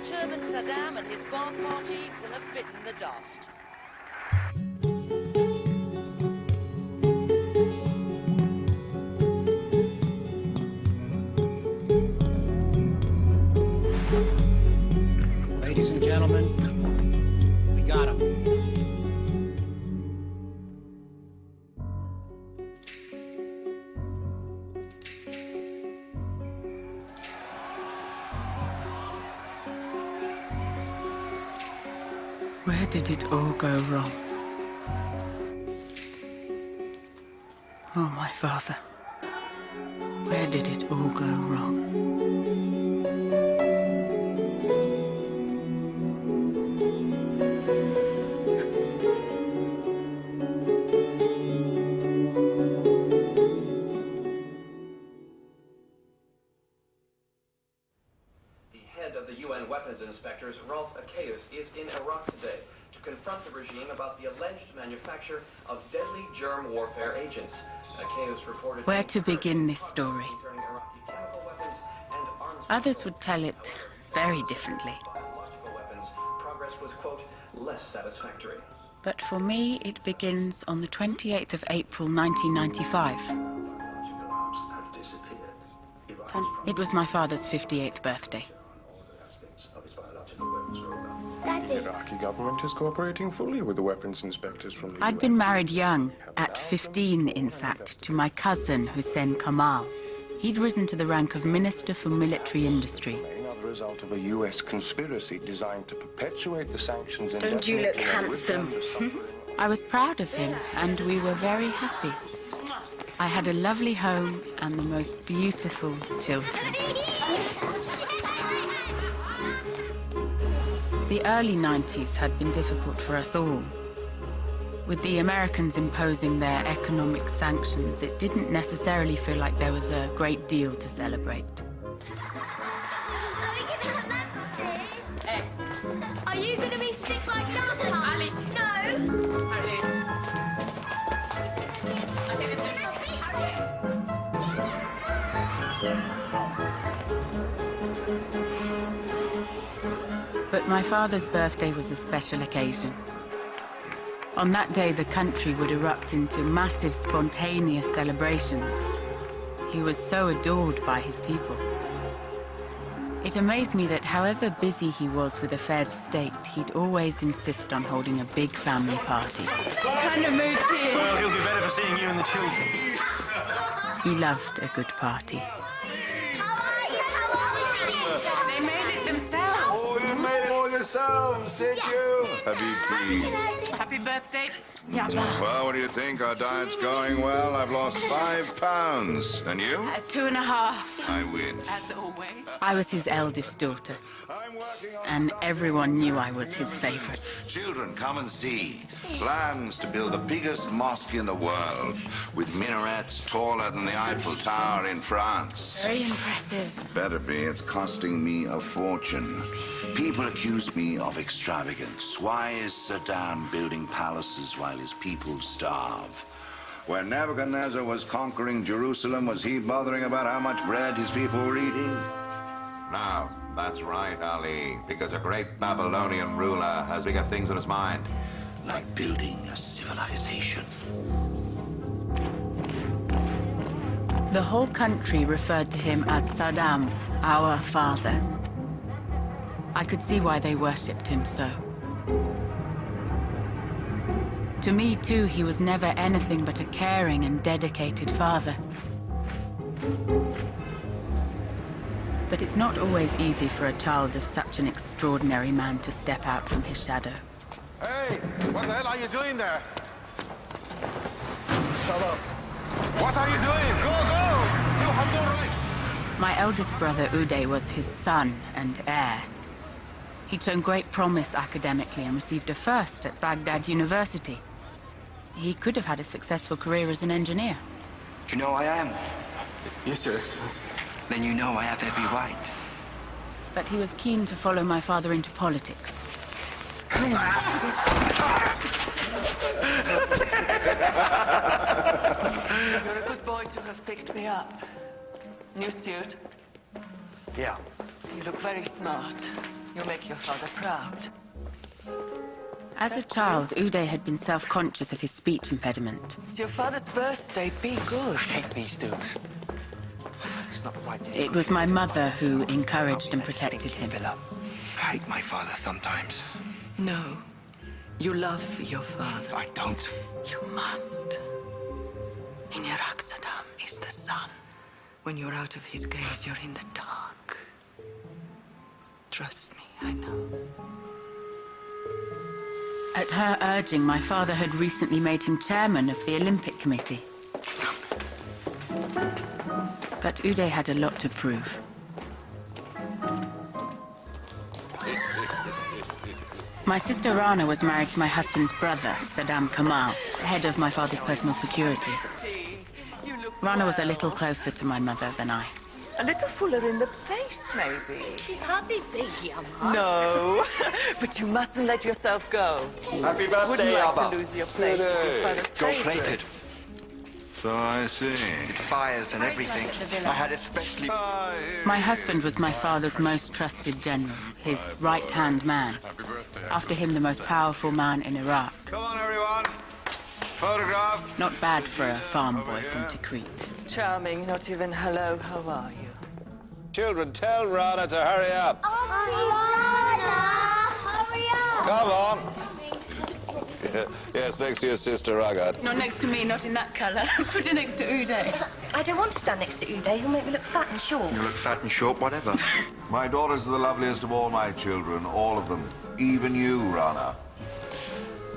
determined Saddam and his Ba'ath Party will have bitten the dust. Ladies and gentlemen, we got him. Where did it all go wrong? Oh, my father. Where did it all go wrong? Of the UN weapons inspectors, Rolf Akeus, is in Iraq today to confront the regime about the alleged manufacture of deadly germ warfare agents. Akeus reported... Where to begin this story? Others would tell it very differently. Progress was, quote, less satisfactory. But for me, it begins on the 28th of April, 1995. It was my father's 58th birthday. The Iraqi government is cooperating fully with the weapons inspectors from the I'd been married young, at 15 in fact, to my cousin Hussein Kamal. He'd risen to the rank of Minister for Military Industry. The result of a US conspiracy designed to perpetuate the sanctions. Don't you look handsome? I was proud of him, and we were very happy. I had a lovely home and the most beautiful children. The early 90s had been difficult for us all. With the Americans imposing their economic sanctions, it didn't necessarily feel like there was a great deal to celebrate. Are you going to be sick like last time? Ali. No. But my father's birthday was a special occasion. On that day, the country would erupt into massive, spontaneous celebrations. He was so adored by his people. It amazed me that however busy he was with affairs of state, he'd always insist on holding a big family party. What kind of mood's he in? Well, he'll be better for seeing you and the children. He loved a good party. They made it themselves. Oh, you made it all yourselves, did you? Happy birthday. Well, what do you think? Our diet's going well. I've lost 5 pounds. And you? 2.5. I win. As always. I was his eldest daughter, and everyone knew I was his favorite. Children, come and see. Plans to build the biggest mosque in the world, with minarets taller than the Eiffel Tower in France. Very impressive. Better be. It's costing me a fortune. People accuse me of extravagance. Why is Saddam building palaces while his people starve? When Nebuchadnezzar was conquering Jerusalem, was he bothering about how much bread his people were eating? No, that's right, Ali, because a great Babylonian ruler has bigger things on his mind. Like building a civilization. The whole country referred to him as Saddam, our father. I could see why they worshipped him so. To me, too, he was never anything but a caring and dedicated father. But it's not always easy for a child of such an extraordinary man to step out from his shadow. Hey, what the hell are you doing there? Shut up. What are you doing? Go, go! You have no rights! My eldest brother, Uday, was his son and heir. He'd shown great promise academically and received a first at Baghdad University. He could have had a successful career as an engineer. Do you know who I am? Yes, Your Excellency. Then you know I have every right. But he was keen to follow my father into politics. You're a good boy to have picked me up. New suit? Yeah. You look very smart. You'll make your father proud. As a child, Uday had been self-conscious of his speech impediment. It's your father's birthday. Be good. I hate these dudes. It's not the right day. It was my mother who encouraged and protected him. I hate my father sometimes. No. You love your father. I don't. You must. In Iraq, Saddam is the sun. When you're out of his gaze, you're in the dark. Trust me, I know. At her urging, my father had recently made him chairman of the Olympic Committee. But Uday had a lot to prove. My sister Rana was married to my husband's brother, Saddam Kamal, head of my father's personal security. Rana was a little closer to my mother than I. A little fuller in the face, maybe. She's hardly big, young No, but you mustn't let yourself go. Happy birthday, Wouldn't like Abba. to lose your place as your father's Gold-plated. So I see. It fires and everything. I had especially... My husband was my father's most trusted general, his right-hand man. After him, the most powerful man in Iraq. Come on, everyone. Photograph. Not bad for a farm boy from Tikriti. Charming, not even hello, how are you? Children, tell Rana to hurry up. Auntie Rana, hurry up! Come on. Yes, next to your sister, Ragat. Not next to me, not in that colour. Put her next to Uday. I don't want to stand next to Uday. He'll make me look fat and short. You look fat and short, whatever. My daughters are the loveliest of all my children, all of them. Even you, Rana.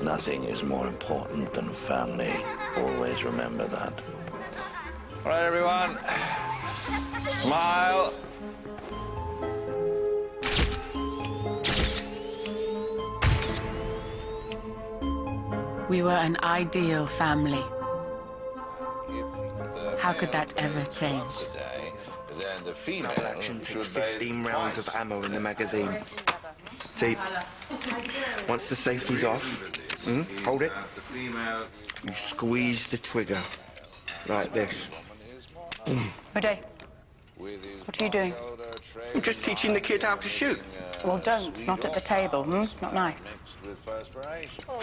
Nothing is more important than family. Always remember that. All right, everyone. Smile. We were an ideal family. How could that ever change? Then the female Action takes should 15 rounds of ammo in the magazine. See, once the safety's off, hold it. You squeeze the trigger like this. Uday, what are you doing? I'm just teaching the kid how to shoot. Well, don't. Not at the table. It's not nice.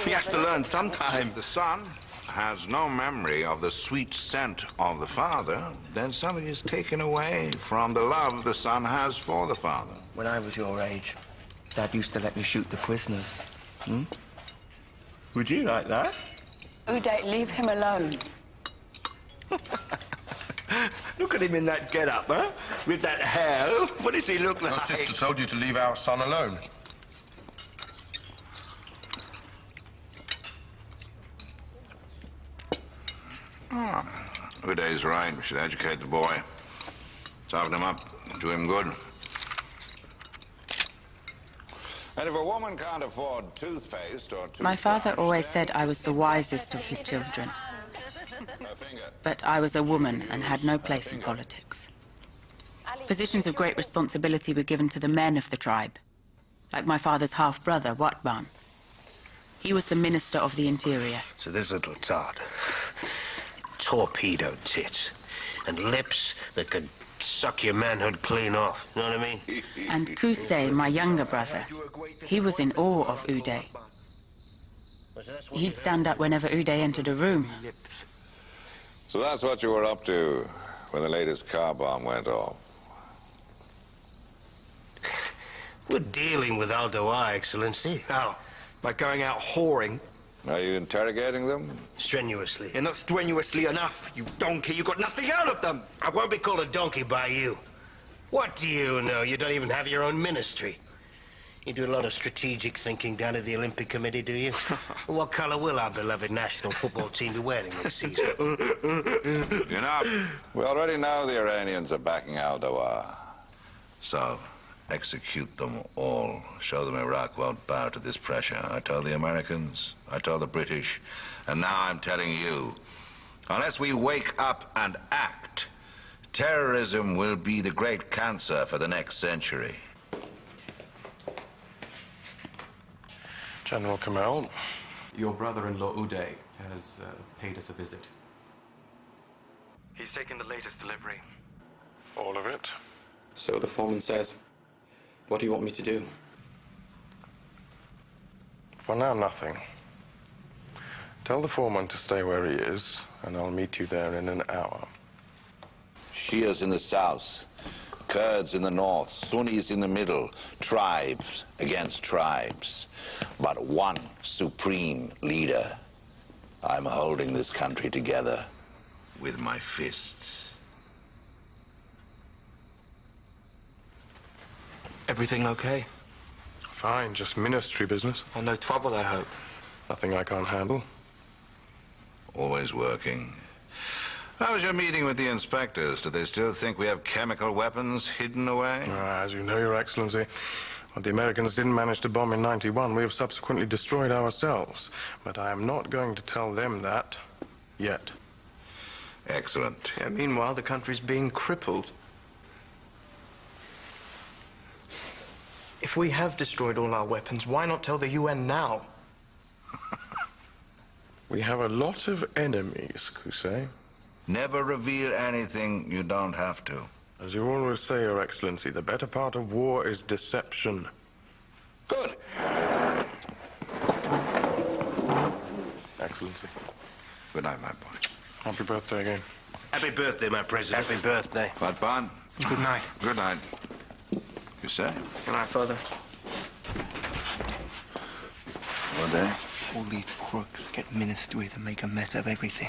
He has to learn sometime. The son has no memory of the sweet scent of the father, then something is taken away from the love the son has for the father. When I was your age, Dad used to let me shoot the prisoners. Would you like that? Uday, leave him alone. Look at him in that get-up, huh? With that hair. What does he look like? Your sister told you to leave our son alone. Uday's right. We should educate the boy. Toughen him up. Do him good. And if a woman can't afford toothpaste or toothbrush... My father always said I was the wisest of his children. But I was a woman and had no place in politics. Positions of great responsibility were given to the men of the tribe, like my father's half-brother, Watban. He was the Minister of the Interior. So this little tart, torpedo tits, and lips that could suck your manhood clean off, you know what I mean? And Kusei, my younger brother, he was in awe of Uday. He'd stand up whenever Uday entered a room. So that's what you were up to when the latest car bomb went off. We're dealing with Al-Dawa, Excellency. How? By going out whoring? Are you interrogating them? Strenuously. You're not strenuously enough, you donkey. You got nothing out of them. I won't be called a donkey by you. What do you know? You don't even have your own ministry. You do a lot of strategic thinking down at the Olympic Committee, do you? What color will our beloved national football team be wearing this season? You know, we already know the Iranians are backing al-Dawa. So, execute them all. Show them Iraq won't bow to this pressure. I told the Americans, I told the British, and now I'm telling you. Unless we wake up and act, terrorism will be the great cancer for the next century. General Kamal. Your brother-in-law Uday has paid us a visit. He's taken the latest delivery. All of it? So the foreman says. What do you want me to do? For now, nothing. Tell the foreman to stay where he is, and I'll meet you there in an hour. Shias in the south, Kurds in the north, Sunnis in the middle, tribes against tribes, but one supreme leader. I'm holding this country together with my fists. Everything okay? Fine, just ministry business. Oh, no trouble, I hope. Nothing I can't handle. Always working. How was your meeting with the inspectors? Do they still think we have chemical weapons hidden away? As you know, Your Excellency, what the Americans didn't manage to bomb in '91, we have subsequently destroyed ourselves. But I am not going to tell them that yet. Excellent. Yeah, meanwhile, the country's being crippled. If we have destroyed all our weapons, why not tell the UN now? We have a lot of enemies, Kusei. Never reveal anything you don't have to. As you always say, Your Excellency, the better part of war is deception. Good. Excellency. Good night, my boy. Happy birthday again. Happy birthday, my president. Happy birthday. But, Bon. Good night. Good night. You say? Good night, Father. Good day. All these crooks get ministries and make a mess of everything.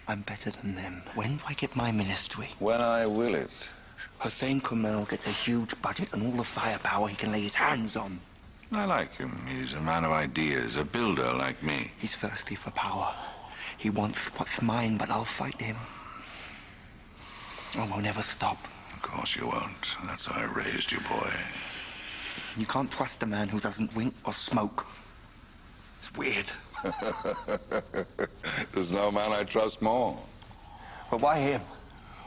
I'm better than them. When do I get my ministry? When I will it. Hussein Kamel gets a huge budget and all the firepower he can lay his hands on. I like him. He's a man of ideas, a builder like me. He's thirsty for power. He wants what's mine, but I'll fight him. I won't ever stop. Of course you won't. That's how I raised you, boy. You can't trust a man who doesn't wink or smoke. It's weird. There's no man I trust more. But why him?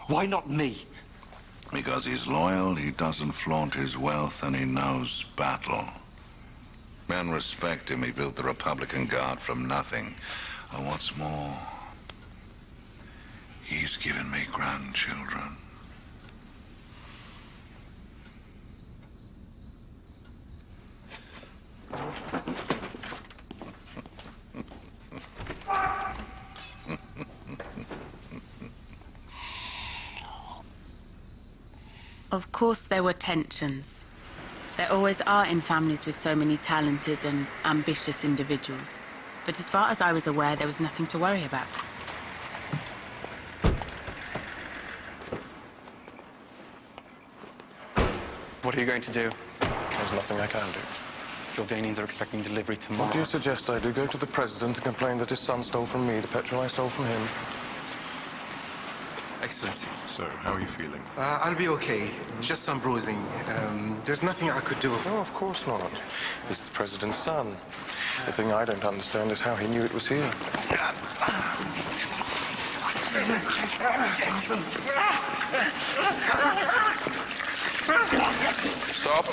Why not me? Because he's loyal, he doesn't flaunt his wealth, and he knows battle. Men respect him. He built the Republican Guard from nothing. And what's more, he's given me grandchildren. Of course there were tensions. There always are in families with so many talented and ambitious individuals. But as far as I was aware, there was nothing to worry about. What are you going to do? There's nothing I can do. Jordanians are expecting delivery tomorrow. What do you suggest I do? Go to the president and complain that his son stole from me the petrol I stole from him? Excellency. So, how are you feeling? I'll be okay. Just some bruising. There's nothing I could do. No, of course not. He's the president's son. The thing I don't understand is how he knew it was here. Stop.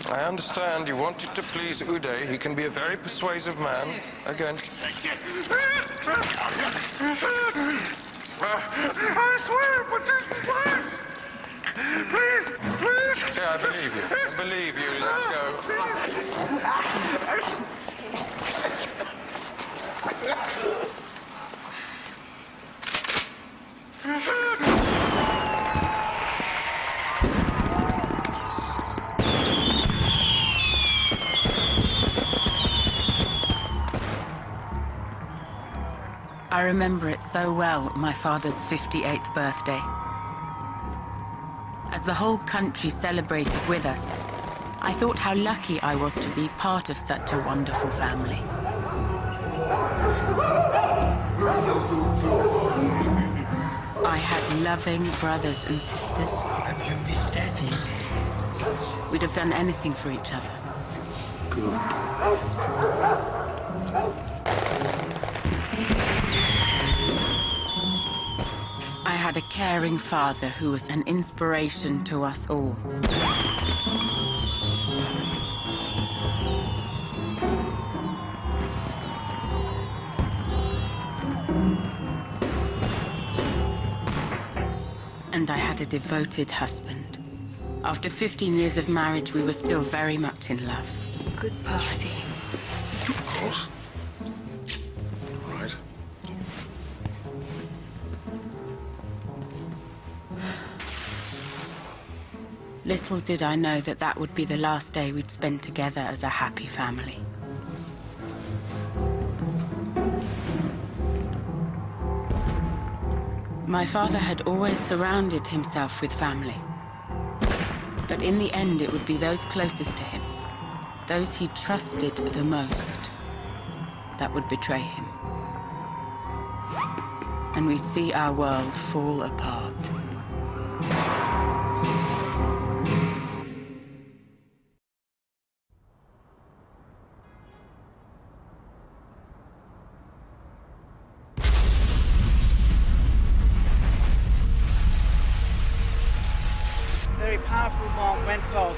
I understand you wanted to please Uday. He can be a very persuasive man. Again. I swear, but please, please. Yeah, I believe you. I believe you. Let's go. I remember it so well, my father's 58th birthday. As the whole country celebrated with us, I thought how lucky I was to be part of such a wonderful family. I had loving brothers and sisters. Have you missed Daddy? We'd have done anything for each other. Good. I had a caring father who was an inspiration to us all. And I had a devoted husband. After 15 years of marriage, we were still very much in love. Goodbye. course. All right. Little did I know that that would be the last day we'd spend together as a happy family. My father had always surrounded himself with family. But in the end, it would be those closest to him, those he trusted the most, that would betray him. And we'd see our world fall apart. Very powerful bomb went off.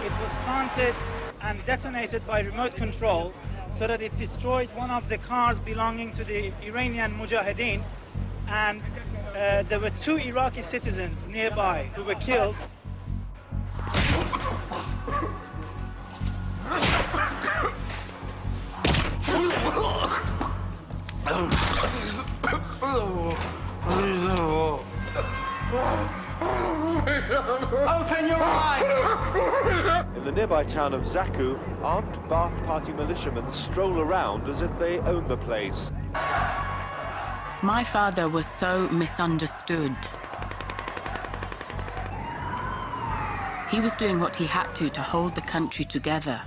It was planted and detonated by remote control so that it destroyed one of the cars belonging to the Iranian Mujahideen, and there were 2 Iraqi citizens nearby who were killed. Open your eyes! In the nearby town of Zaku, armed Ba'ath Party militiamen stroll around as if they own the place. My father was so misunderstood. He was doing what he had to hold the country together.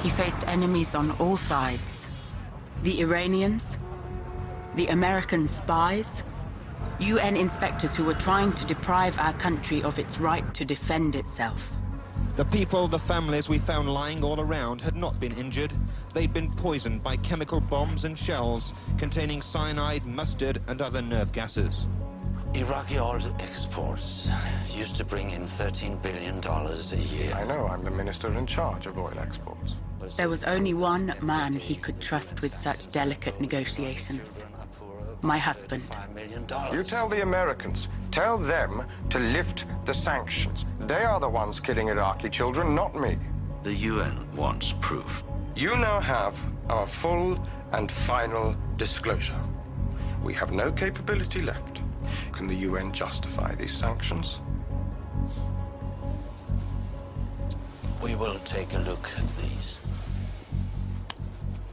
He faced enemies on all sides. The Iranians, the American spies, UN inspectors who were trying to deprive our country of its right to defend itself. The people, the families we found lying all around had not been injured. They'd been poisoned by chemical bombs and shells containing cyanide, mustard, and other nerve gases. Iraqi oil exports used to bring in $13 billion a year. I know, I'm the minister in charge of oil exports. There was only one man he could trust with such delicate negotiations. My husband. You tell the Americans, tell them to lift the sanctions. They are the ones killing Iraqi children, not me. The UN wants proof. You now have our full and final disclosure. We have no capability left. Can the UN justify these sanctions? We will take a look at these.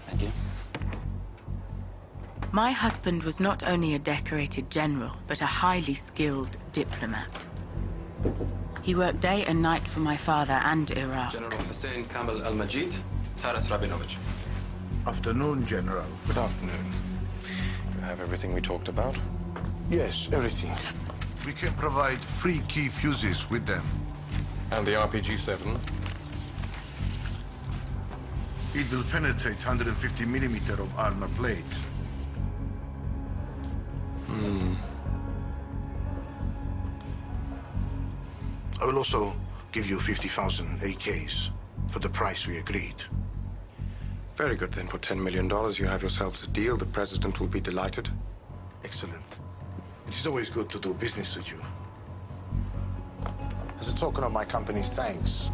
Thank you. My husband was not only a decorated general, but a highly skilled diplomat. He worked day and night for my father and Iraq. General Hussein al-Majid, Taras Rabinovich. Afternoon, General. Good afternoon. You have everything we talked about? Yes, everything. We can provide free key fuses with them. And the RPG-7? It will penetrate 150 millimeter of armor plate. I will also give you 50,000 AKs for the price we agreed. Very good, then. For $10 million, you have yourselves a deal. The president will be delighted. Excellent. It is always good to do business with you. As a token of my company's thanks,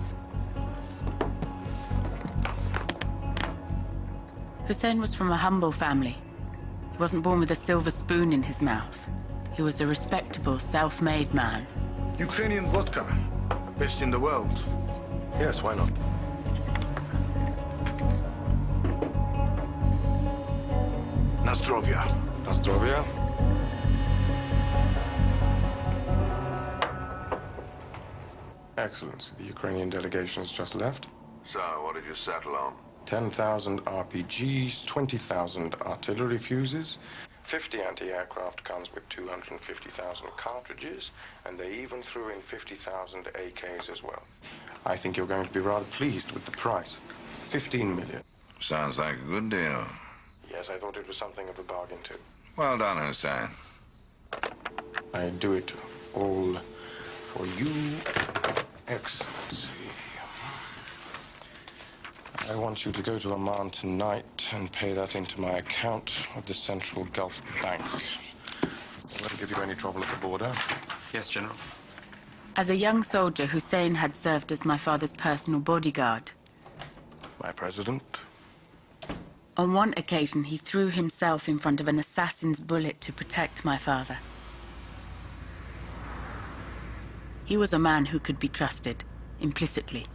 Hussein was from a humble family. He wasn't born with a silver spoon in his mouth. He was a respectable, self-made man. Ukrainian vodka, best in the world. Yes, why not? Nastrovia. Nastrovia? Excellency, the Ukrainian delegation has just left. So, what did you settle on? 10,000 RPGs, 20,000 artillery fuses, 50 anti-aircraft guns with 250,000 cartridges, and they even threw in 50,000 AKs as well. I think you're going to be rather pleased with the price. 15 million. Sounds like a good deal. Yes, I thought it was something of a bargain, too. Well done, Hussein. I do it all for you Excellency, I want you to go to Oman tonight and pay that into my account of the Central Gulf Bank. It won't give you any trouble at the border. Yes, General. As a young soldier, Hussein had served as my father's personal bodyguard. My president? On one occasion, he threw himself in front of an assassin's bullet to protect my father. He was a man who could be trusted, implicitly.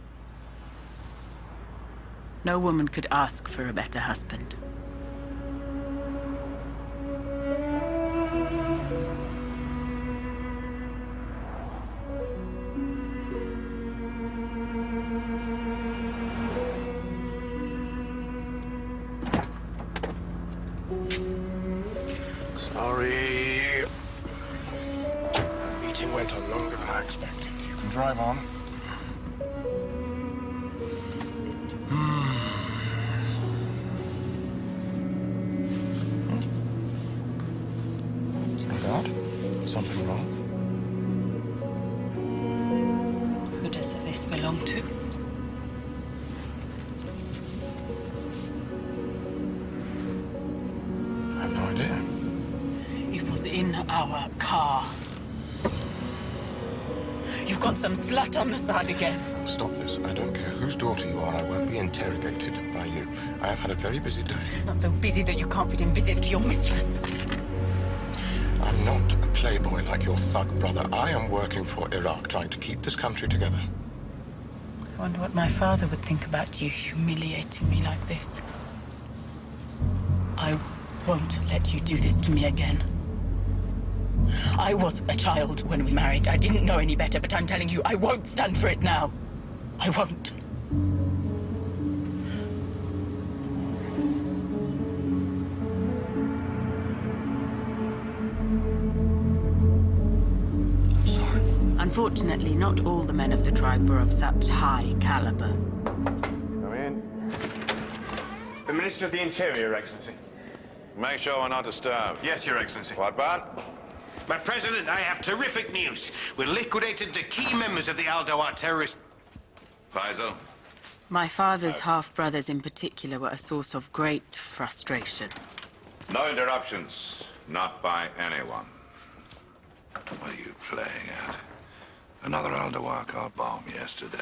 No woman could ask for a better husband. Sorry. The meeting went on longer than I expected. You can drive on. God? Something wrong? Who does this belong to? I have no idea. It was in our car. You've got some slut on the side again. Stop this. I don't care whose daughter you are. I won't be interrogated by you. I have had a very busy day. Not so busy that you can't fit in visits to your mistress. I'm not a playboy like your thug brother. I am working for Iraq, trying to keep this country together. I wonder what my father would think about you humiliating me like this. I won't let you do this to me again. I was a child when we married. I didn't know any better, but I'm telling you, I won't stand for it now. I won't. Unfortunately, not all the men of the tribe were of such high caliber. Come in. The Minister of the Interior, Your Excellency. Make sure we're not disturbed. Yes, Your Excellency. What, Bud? My President, I have terrific news. We liquidated the key members of the Al-Dawah terrorist... Faisal? My father's half-brothers in particular were a source of great frustration. No interruptions. Not by anyone. What are you playing at? Another Al-Dawah car bomb yesterday.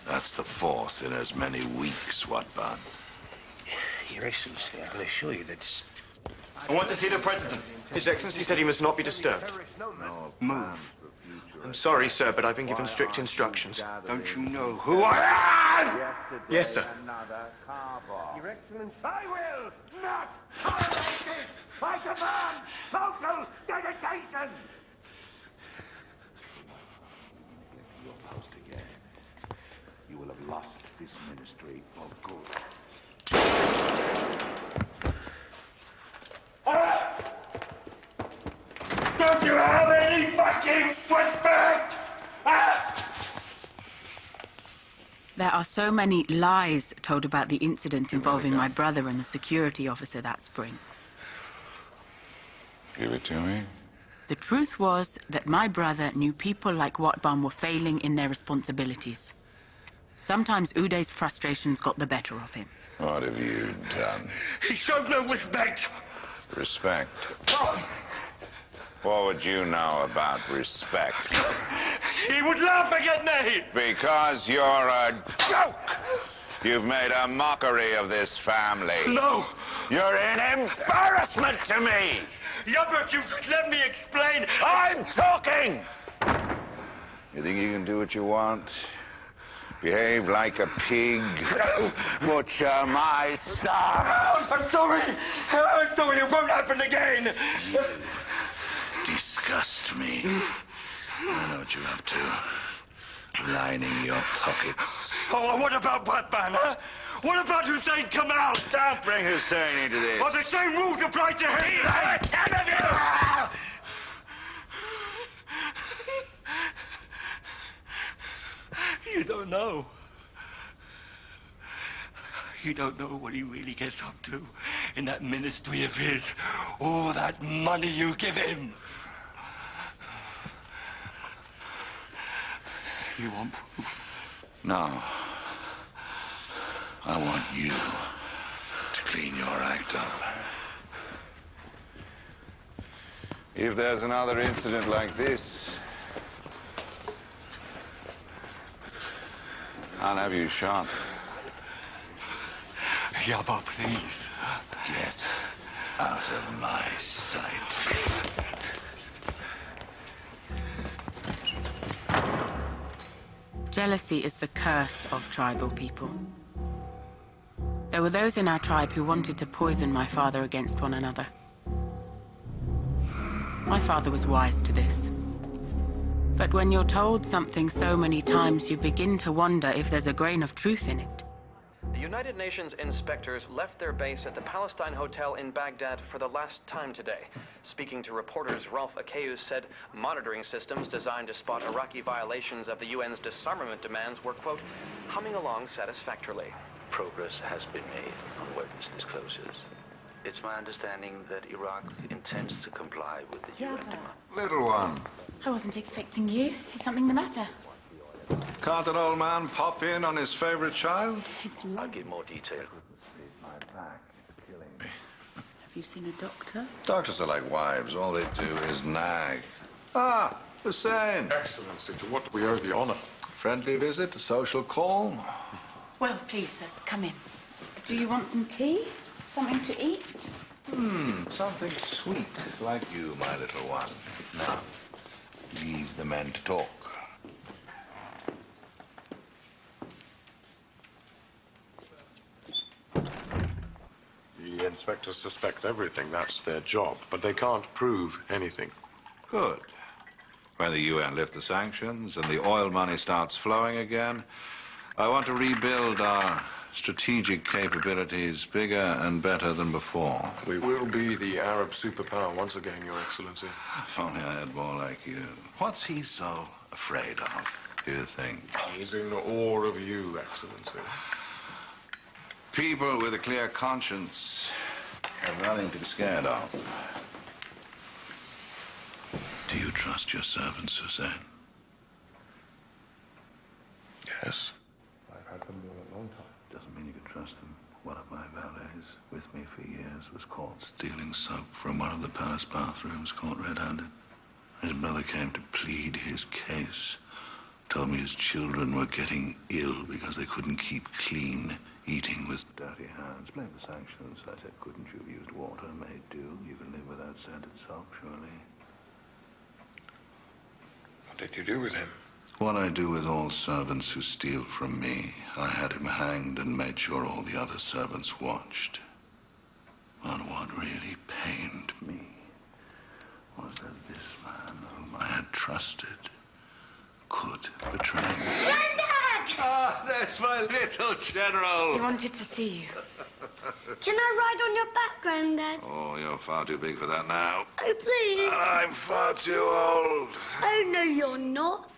That's the fourth in as many weeks, what, Bud? Your Excellency, I can assure you that... I want to see the President. His Excellency said he must not be disturbed. Move. I'm sorry, sir, but I've been given strict instructions. Don't you know who I am? Yes, sir. Your Excellency, I will not tolerate this! I command total dedication! Get to your post again. You will have lost this ministry for good. Don't you have any fucking respect? There are so many lies told about the incident involving my brother and the security officer that spring. Give it to me. The truth was that my brother knew people like Watban were failing in their responsibilities. Sometimes Uday's frustrations got the better of him. What have you done? He showed no respect. Respect? What would you know about respect? He was laughing at me! Because you're a joke! You've made a mockery of this family. No! You're an embarrassment to me! Yeah, but you just let me explain. I'm talking! You think you can do what you want? Behave like a pig? Butcher my stuff! I'm sorry! I'm sorry, it won't happen again! Disgust me. I know what you're up to. Lining your pockets. Oh, what about Batman, huh? What about Hussein Kamal? Don't bring Hussein into this. Are the same rules apply to him? None of you! You don't know. You don't know what he really gets up to in that ministry of his. All that money you give him. You want proof? No. I want you to clean your act up. If there's another incident like this, I'll have you shot. Yaba, please. Get out of my sight. Jealousy is the curse of tribal people. There were those in our tribe who wanted to poison my father against one another. My father was wise to this. But when you're told something so many times, you begin to wonder if there's a grain of truth in it. The United Nations inspectors left their base at the Palestine Hotel in Baghdad for the last time today. Speaking to reporters, Ralph Akeus said monitoring systems designed to spot Iraqi violations of the UN's disarmament demands were, quote, humming along satisfactorily. Progress has been made on weapons disclosures. It's my understanding that Iraq intends to comply with the UN demand. Little one. I wasn't expecting you. Is something the matter? Can't an old man pop in on his favorite child? It's I'll give more detail. Have you seen a doctor? Doctors are like wives. All they do is nag. Ah, Hussein. Excellency, to what do we owe the honor? Friendly visit, a social call. Well, please, sir, come in. Do you want some tea? Something to eat? Something sweet, like you, my little one. Now, leave the men to talk. The inspectors suspect everything. That's their job. But they can't prove anything. Good. When the UN lift the sanctions and the oil money starts flowing again, I want to rebuild our strategic capabilities bigger and better than before. We will be the Arab superpower once again, Your Excellency. If only I had more like you. What's he so afraid of, do you think? He's in awe of you, Excellency. People with a clear conscience have nothing to be scared of. Do you trust your servants, Hussein? Yes. I've had them for a long time. Doesn't mean you can trust them. One of my valets, with me for years, was caught stealing soap from one of the palace bathrooms, caught red-handed. His brother came to plead his case. Told me his children were getting ill because they couldn't keep clean, eating with dirty hands. Blame the sanctions. I said, couldn't you have used water? Made do. You can live without scented soap, surely. What did you do with him? What I do with all servants who steal from me. I had him hanged and made sure all the other servants watched. But what really pained me was that this man whom I had trusted could betray me. Granddad! Ah, that's my little general. He wanted to see you. Can I ride on your back, Granddad? Oh, you're far too big for that now. Oh, please. I'm far too old. Oh, no, you're not.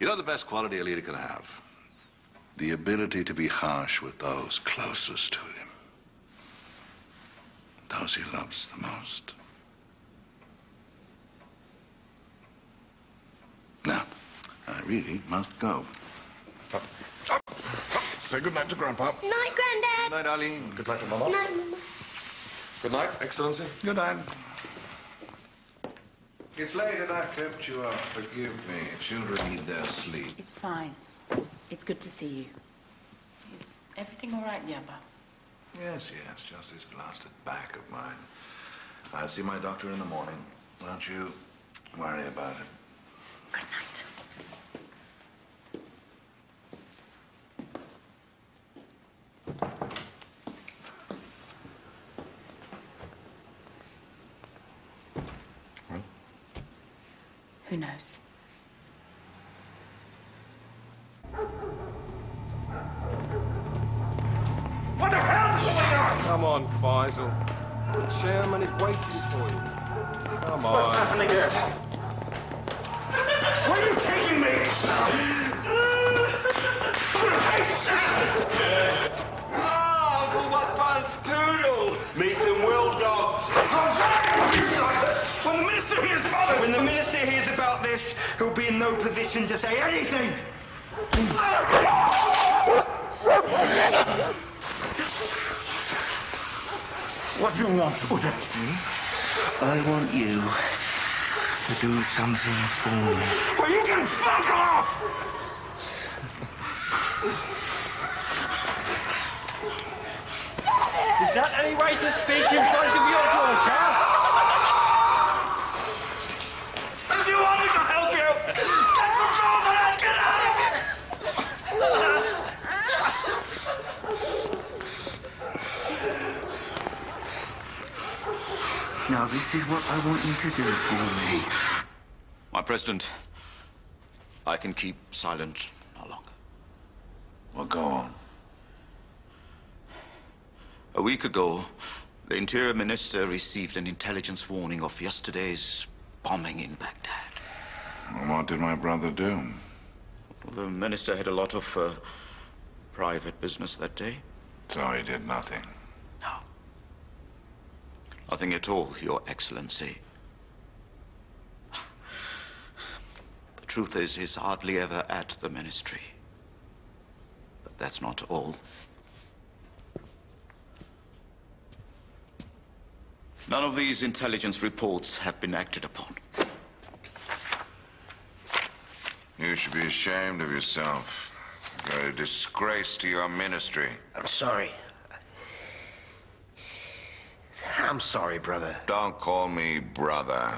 You know the best quality a leader can have? The ability to be harsh with those closest to him. Those he loves the most. Now, I really must go. Say good night to Grandpa. Night, Granddad. Good night, Arlene. Good night to Mama. Good night, Mama. Good night, Excellency. Good night. It's late and I've kept you up. Forgive me. Children need their sleep. It's fine. It's good to see you. Is everything all right, Yaba? Yes, just this blasted back of mine. I'll see my doctor in the morning. Don't you worry about it. Good night. Who knows? What the hell's going on? Come on, Faisal. The chairman is waiting for you. Come on. What's happening here? Where are you taking me? Uncle Watman's poodle. Meet them well, dogs. When the minister hears father. When the minister hears this who'll be in no position to say anything. What do you want, Uday? I want you to do something for me. Well, you can fuck off! Is that any way to speak in front of your daughter? If you want me to help you, get some clothes on and get out of here! Now, this is what I want you to do for me. My President, I can keep silent no longer. Well, go on. A week ago, the Interior Minister received an intelligence warning of yesterday's bombing in Baghdad. And what did my brother do? The Minister had a lot of private business that day. So he did nothing? No. Nothing at all, Your Excellency. The truth is, he's hardly ever at the ministry. But that's not all. None of these intelligence reports have been acted upon. You should be ashamed of yourself. You're a disgrace to your ministry. I'm sorry. I'm sorry, brother. Don't call me brother.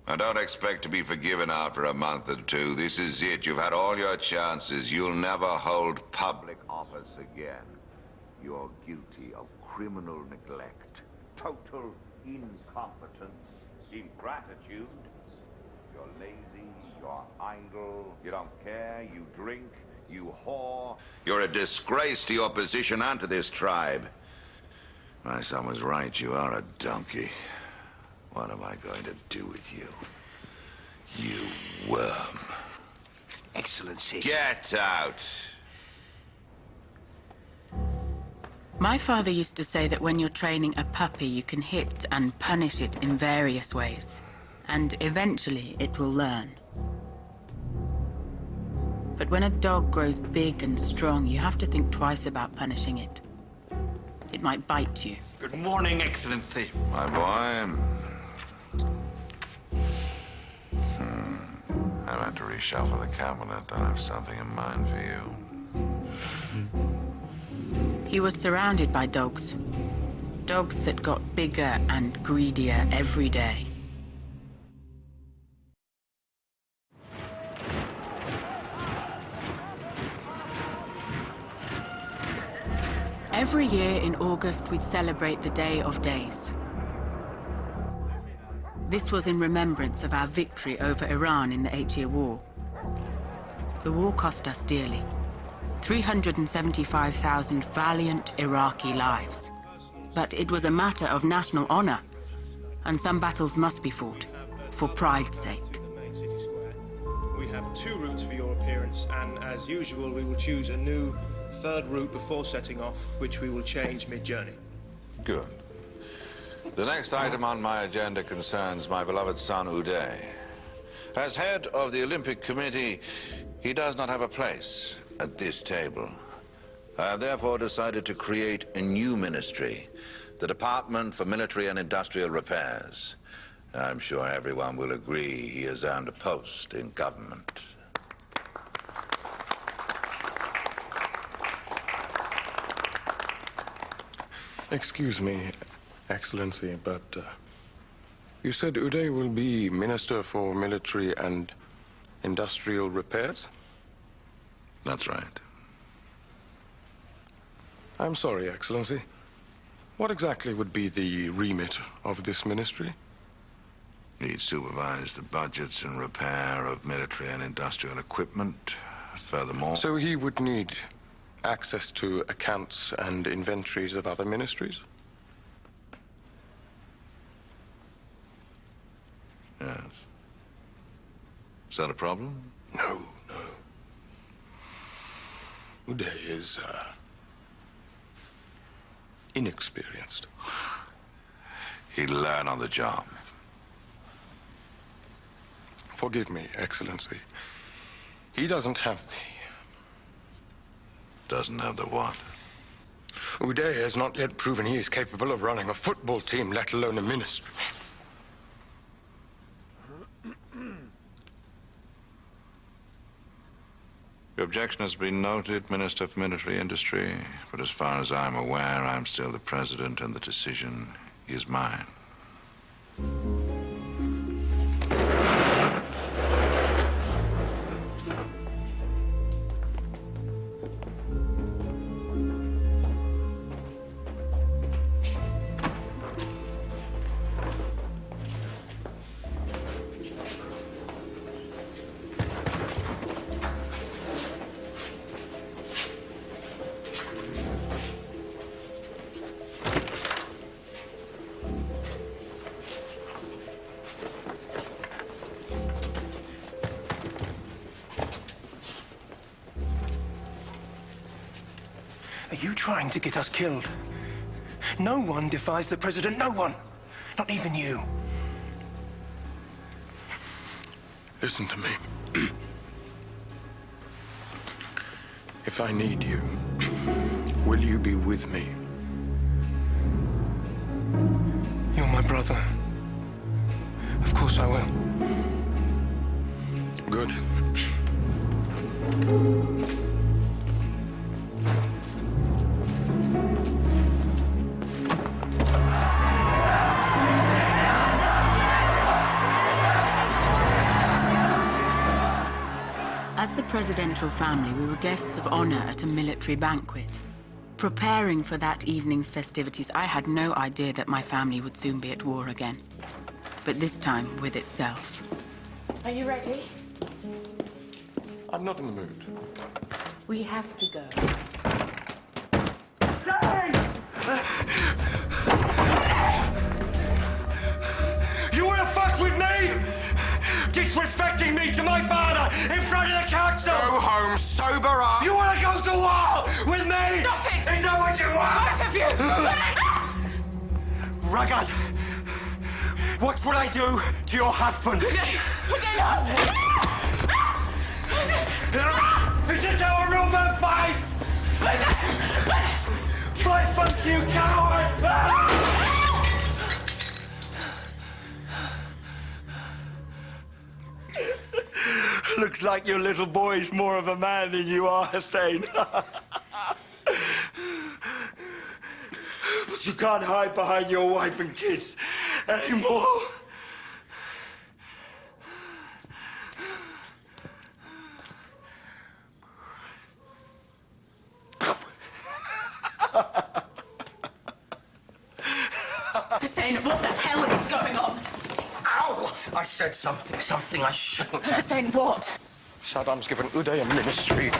I don't expect to be forgiven after a month or two. This is it. You've had all your chances. You'll never hold public office again. You're guilty of criminal neglect, total incompetence, ingratitude. You're lazy, you're idle, you don't care, you drink, you whore. You're a disgrace to your position and to this tribe. My son was right. You are a donkey. What am I going to do with you? You worm. Excellency. Get out! My father used to say that when you're training a puppy, you can hit and punish it in various ways. And eventually, it will learn. But when a dog grows big and strong, you have to think twice about punishing it. It might bite you. Good morning, Excellency. My boy. I'm about to reshuffle the cabinet. I have something in mind for you. He was surrounded by dogs. Dogs that got bigger and greedier every day. Every year in August, we'd celebrate the Day of Days. This was in remembrance of our victory over Iran in the 8-year war. The war cost us dearly. 375,000 valiant Iraqi lives. But it was a matter of national honor, and some battles must be fought, for pride's sake. We have 2 routes for your appearance, and as usual, we will choose a new 3rd route before setting off, which we will change mid-journey. Good. The next item on my agenda concerns my beloved son, Uday. As head of the Olympic Committee, he does not have a place at this table. I have therefore decided to create a new ministry, the Department for Military and Industrial Repairs. I'm sure everyone will agree he has earned a post in government. Excuse me, Excellency, but you said Uday will be Minister for Military and Industrial Repairs? That's right. I'm sorry, Excellency. What exactly would be the remit of this ministry? He'd supervise the budgets and repair of military and industrial equipment. Furthermore... So he would need access to accounts and inventories of other ministries? Yes. Is that a problem? No, no. Uday is, inexperienced. He'd learn on the job. Forgive me, Excellency. He doesn't have the... Doesn't have the what? Uday has not yet proven he is capable of running a football team, let alone a ministry. Your objection has been noted, Minister for Military Industry, but as far as I'm aware, I'm still the President and the decision is mine. Are you trying to get us killed? No one defies the president, no one. Not even you. Listen to me. If I need you, will you be with me? You're my brother. Of course I will. Good. As the presidential family, we were guests of honor at a military banquet. Preparing for that evening's festivities, I had no idea that my family would soon be at war again. But this time with itself. Are you ready? I'm not in the mood. We have to go. You wanna fuck with me? Disrespecting me to my father in front of the council! Go home, sober up! You wanna go to war with me? Stop it! Is that what you want? Both of you! Ragad! What will I do to your husband? Is this how a real man fights? Fight, fuck you, coward! Looks like your little boy's more of a man than you are, Hussein. But you can't hide behind your wife and kids anymore. Hussein, what the hell is going on? Ow! I said something I shouldn't have. Hussein, what? Saddam's given Uday a ministry.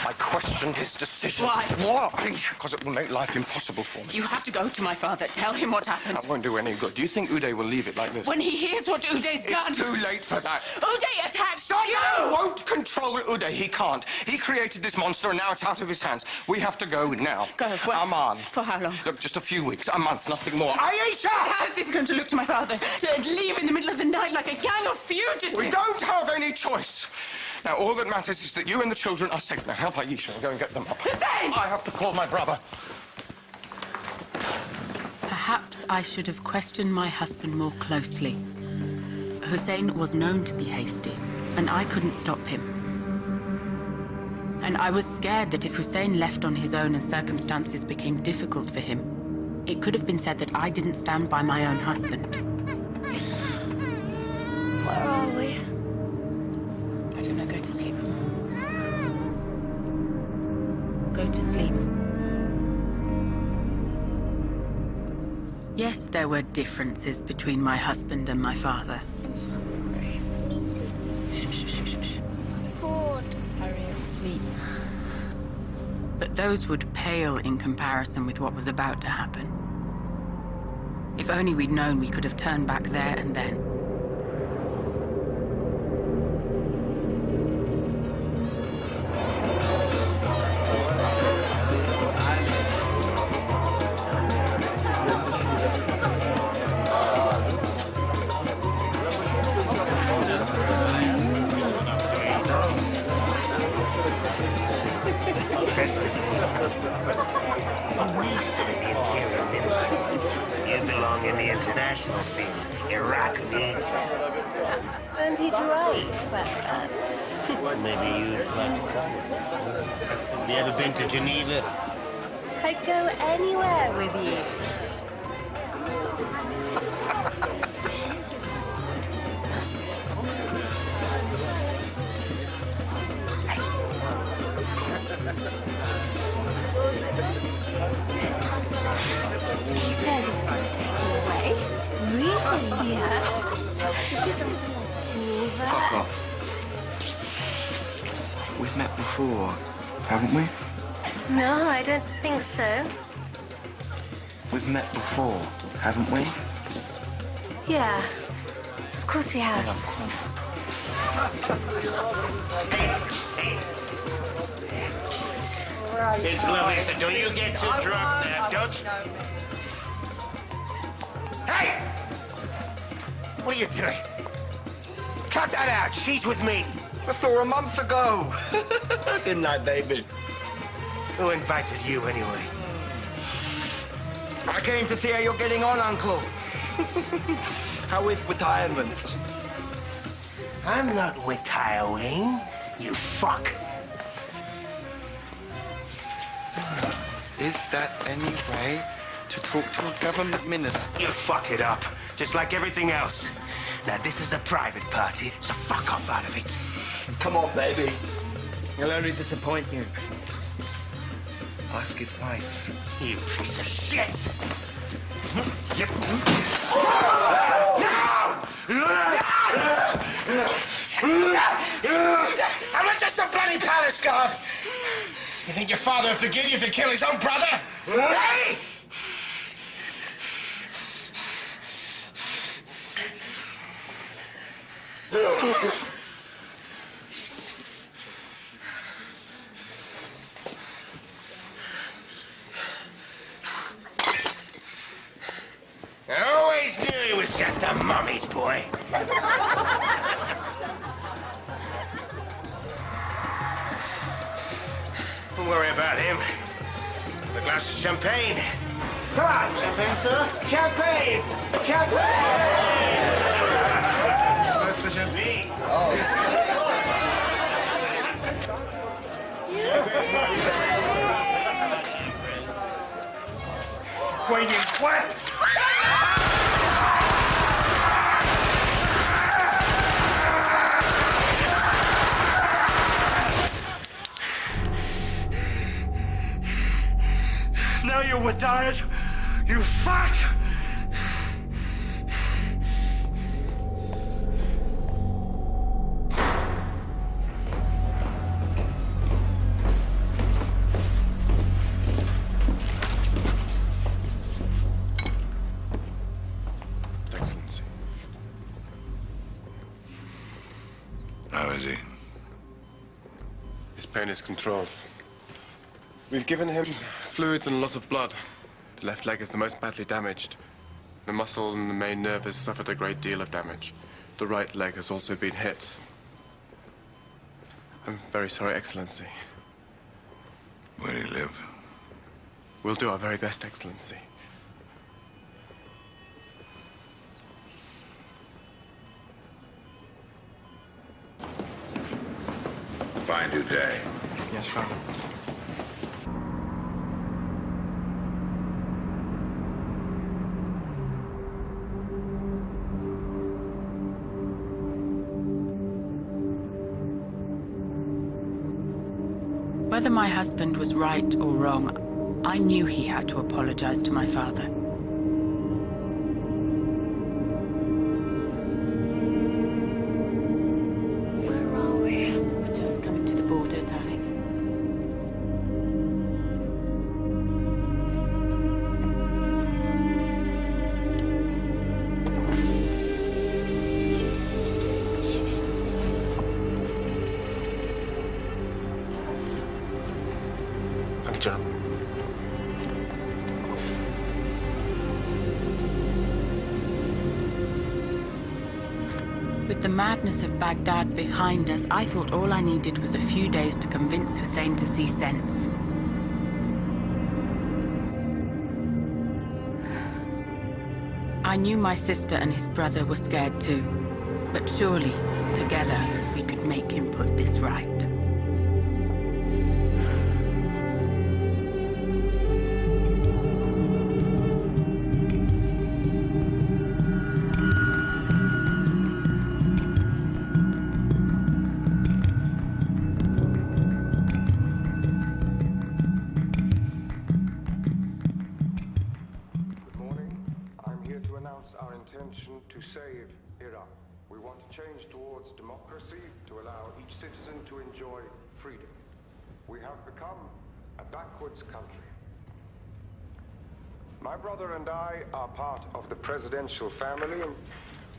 I questioned his decision. Why? Why? Because it will make life impossible for me. You have to go to my father. Tell him what happened. That won't do any good. Do you think Uday will leave it like this? When he hears what Uday's done... It's too late for that. Uday attacked Saddam you! won't control Uday. He can't. He created this monster, and now it's out of his hands. We have to go now. Go. Where? Aman. For how long? Look, just a few weeks, a month, nothing more. Aisha! How's this going to look to my father? To leave in the middle of the night like a gang of fugitives? We don't have any choice. Now, all that matters is that you and the children are safe. Now, help Aisha and go and get them up. Hussein! I have to call my brother. Perhaps I should have questioned my husband more closely. Hussein was known to be hasty, and I couldn't stop him. And I was scared that if Hussein left on his own and circumstances became difficult for him, it could have been said that I didn't stand by my own husband. Where are we? I don't know, go to sleep. Go to sleep. Yes, there were differences between my husband and my father. Me too. Bored. Hurry and sleep. But those would pale in comparison with what was about to happen. If only we'd known, we could have turned back there and then. international field. Iraqi, ain't you? And he's right, well, Maybe you'd like to come. Have you ever been to Geneva? I'd go anywhere with you. He says he's going to take me away. Really? Yes. Something like Geneva. Fuck off. We've met before, haven't we? No, I don't think so. We've met before, haven't we? Yeah, of course we have. It's lovely, so don't you get too drunk now, don't you? Hey! What are you doing? Cut that out. She's with me. I saw her a month ago. Good night, baby. Who invited you, anyway? I came to see how you're getting on, Uncle. How is retirement? I'm not retiring, you fuck. Is that any way to talk to a government minister? You fuck it up, just like everything else. Now, this is a private party, so fuck off out of it. Come on, baby. He'll only disappoint you. Ask his wife. You piece of shit! You... I'm not just a bloody palace guard! You think your father will forgive you if you kill his own brother? Hey! I always knew he was just a mummy's boy. Don't worry about him. A glass of champagne. Come on! Champagne, sir? Champagne! Champagne! Glass for champagne. Wait, what? Now you're retired, you fuck! Excellency. How is he? His pain is controlled. We've given him fluids and a lot of blood. The left leg is the most badly damaged. The muscle and the main nerve has suffered a great deal of damage. The right leg has also been hit. I'm very sorry, Excellency. Where do you live? We'll do our very best, Excellency. Find Uday. Yes, Father. Whether my husband was right or wrong, I knew he had to apologize to my father. Where are we? We're just coming to the border, darling. Thank you, General. With the madness of Baghdad behind us, I thought all I needed was a few days to convince Hussein to see sense. I knew my sister and his brother were scared too, but surely, together, we could make him put this right. Our intention to save Iraq. We want to change towards democracy to allow each citizen to enjoy freedom. We have become a backwards country. My brother and I are part of the presidential family.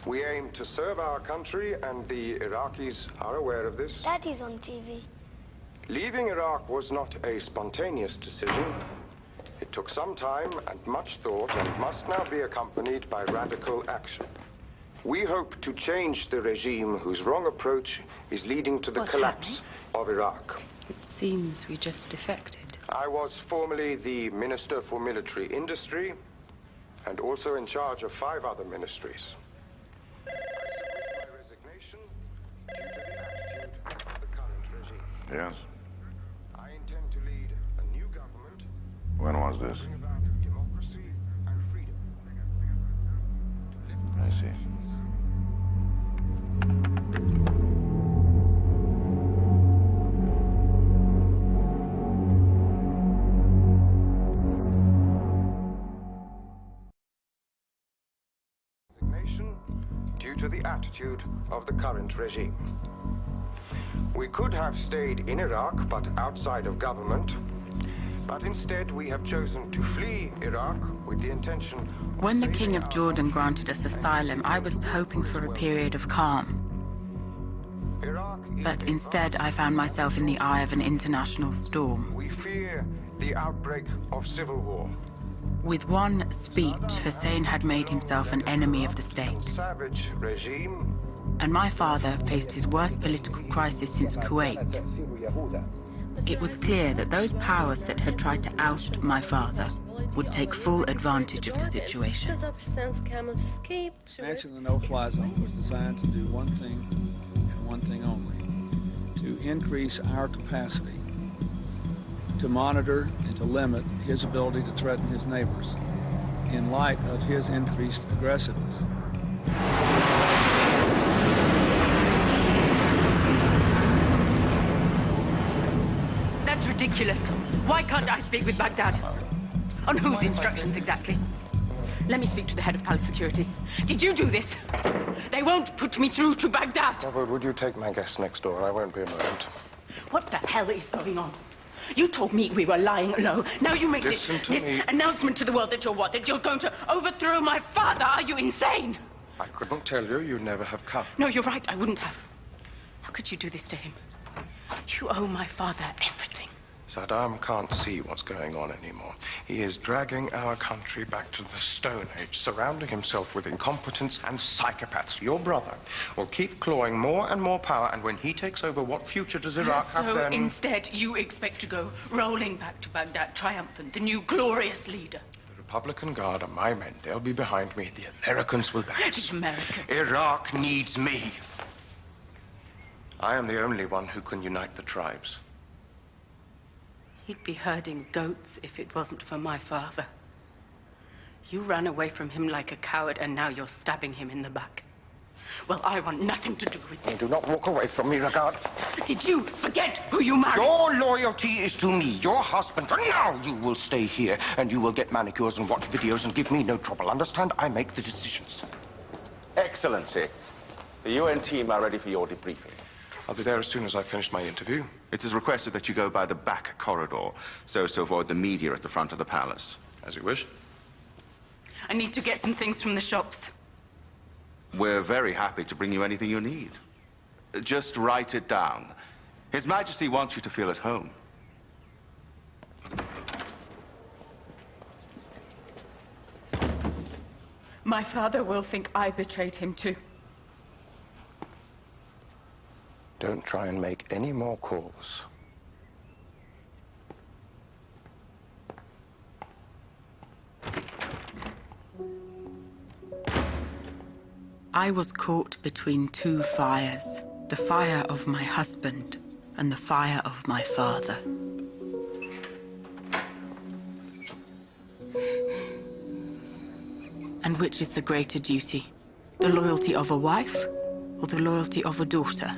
We aim to serve our country, and the Iraqis are aware of this. Daddy's on TV. Leaving Iraq was not a spontaneous decision. It took some time and much thought and must now be accompanied by radical action. We hope to change the regime whose wrong approach is leading to the collapse of Iraq. It seems we just defected. I was formerly the Minister for Military Industry and also in charge of 5 other ministries. I submit my resignation due to the attitude of the current regime. Yes? I intend to lead a new government. When was this? Democracy and freedom. I see. Resignation due to the attitude of the current regime. We could have stayed in Iraq, but outside of government. But instead, we have chosen to flee Iraq with the intention of When the King of Jordan granted us asylum, I was hoping for a period of calm. But instead, I found myself in the eye of an international storm. We fear the outbreak of civil war. With one speech, Hussein had made himself an enemy of the state. Savage regime. And my father faced his worst political crisis since Kuwait. It was clear that those powers that had tried to oust my father would take full advantage of the situation. Expansion of the no-fly zone was designed to do one thing and one thing only: to increase our capacity to monitor and to limit his ability to threaten his neighbors in light of his increased aggressiveness. That's ridiculous. Why can't I speak with Baghdad? On whose instructions exactly? Let me speak to the head of palace security. Did you do this? They won't put me through to Baghdad. Edward, would you take my guest next door? I won't be a moment. What the hell is going on? You told me we were lying low. Now you make this announcement to the world that you're what? That you're going to overthrow my father? Are you insane? I couldn't tell you. You never have come. No, you're right. I wouldn't have. How could you do this to him? You owe my father everything. Saddam can't see what's going on anymore. He is dragging our country back to the Stone Age, surrounding himself with incompetents and psychopaths. Your brother will keep clawing more and more power, and when he takes over, what future does Iraq have then? So instead, you expect to go rolling back to Baghdad, triumphant, the new glorious leader. The Republican Guard are my men. They'll be behind me. The Americans will back us. The Americans. Iraq needs me. I am the only one who can unite the tribes. He'd be herding goats if it wasn't for my father. You ran away from him like a coward, and now you're stabbing him in the back. Well, I want nothing to do with this. Do not walk away from me, Regard. Did you forget who you married? Your loyalty is to me, your husband. For now, you will stay here, and you will get manicures and watch videos and give me no trouble. Understand? I make the decisions. Excellency, the UN team are ready for your debriefing. I'll be there as soon as I finish my interview. It is requested that you go by the back corridor, so as to avoid the media at the front of the palace. As you wish. I need to get some things from the shops. We're very happy to bring you anything you need. Just write it down. His Majesty wants you to feel at home. My father will think I betrayed him too. Don't try and make any more calls. I was caught between two fires, the fire of my husband and the fire of my father. And which is the greater duty? The loyalty of a wife or the loyalty of a daughter?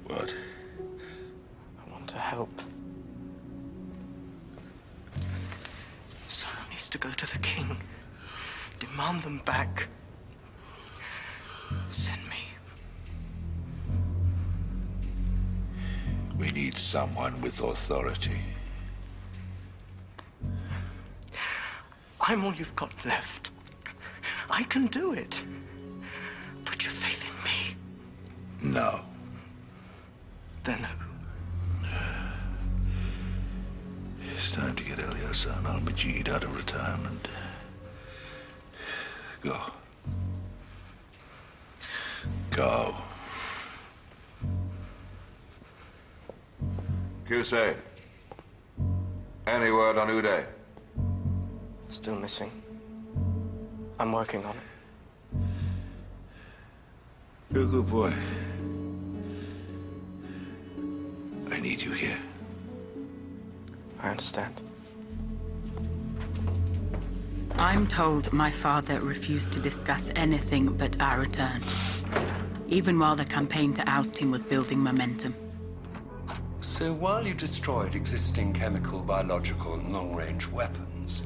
What? I want to help. Someone needs to go to the king. Demand them back. Send me. We need someone with authority. I'm all you've got left. I can do it. Put your faith in me. No. Then who? It's time to get Hassan al-Majid out of retirement. Go. Go. Qusay, any word on Uday? Still missing. I'm working on it. You're a good boy. I need you here. I understand. I'm told my father refused to discuss anything but our return, even while the campaign to oust him was building momentum. So while you destroyed existing chemical, biological, and long-range weapons,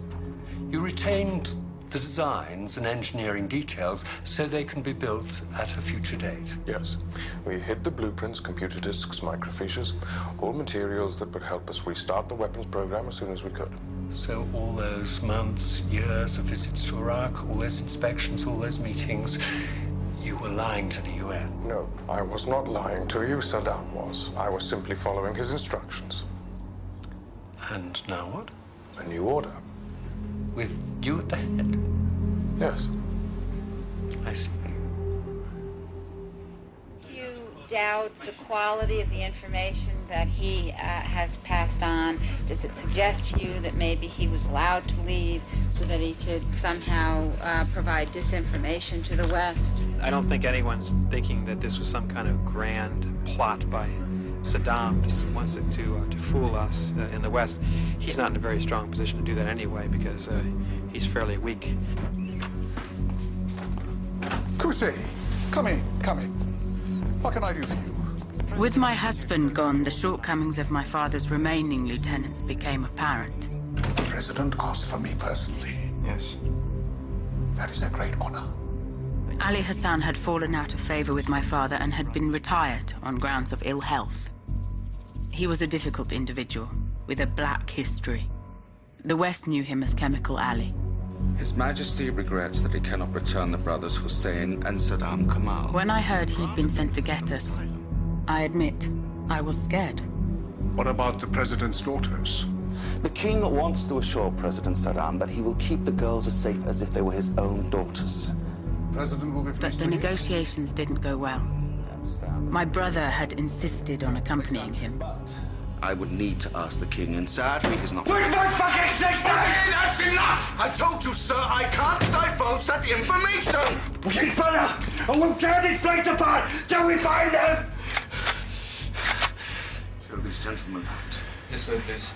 you retained the designs and engineering details so they can be built at a future date. Yes. We hid the blueprints, computer disks, microfiches, all materials that would help us restart the weapons program as soon as we could. So all those months, years of visits to Iraq, all those inspections, all those meetings, you were lying to the UN? No, I was not lying to you. Saddam was. I was simply following his instructions. And now what? A new order. With you at the head? Yes. I see. Do you doubt the quality of the information that he has passed on? Does it suggest to you that maybe he was allowed to leave so that he could somehow provide disinformation to the West? I don't think anyone's thinking that this was some kind of grand plot by Saddam just wants it to fool us in the West. He's not in a very strong position to do that anyway because he's fairly weak. Qusay, come in, come in. What can I do for you? With my husband gone, the shortcomings of my father's remaining lieutenants became apparent. The president asked for me personally. Yes. That is a great honor. Ali Hassan had fallen out of favor with my father and had been retired on grounds of ill health. He was a difficult individual with a black history. The West knew him as Chemical Ali. His Majesty regrets that he cannot return the brothers Hussein and Saddam Kamal. When I heard he'd been sent to get us, I admit, I was scared. What about the president's daughters? The king wants to assure President Saddam that he will keep the girls as safe as if they were his own daughters. President will be But the negotiations didn't go well. My brother had insisted on accompanying him. I would need to ask the king, and sadly, he's not... Where's my fucking sister? That's enough! I told you, sir, I can't divulge that information! We get better, and we'll tear this place apart till we find them! Show these gentlemen out. This way, please.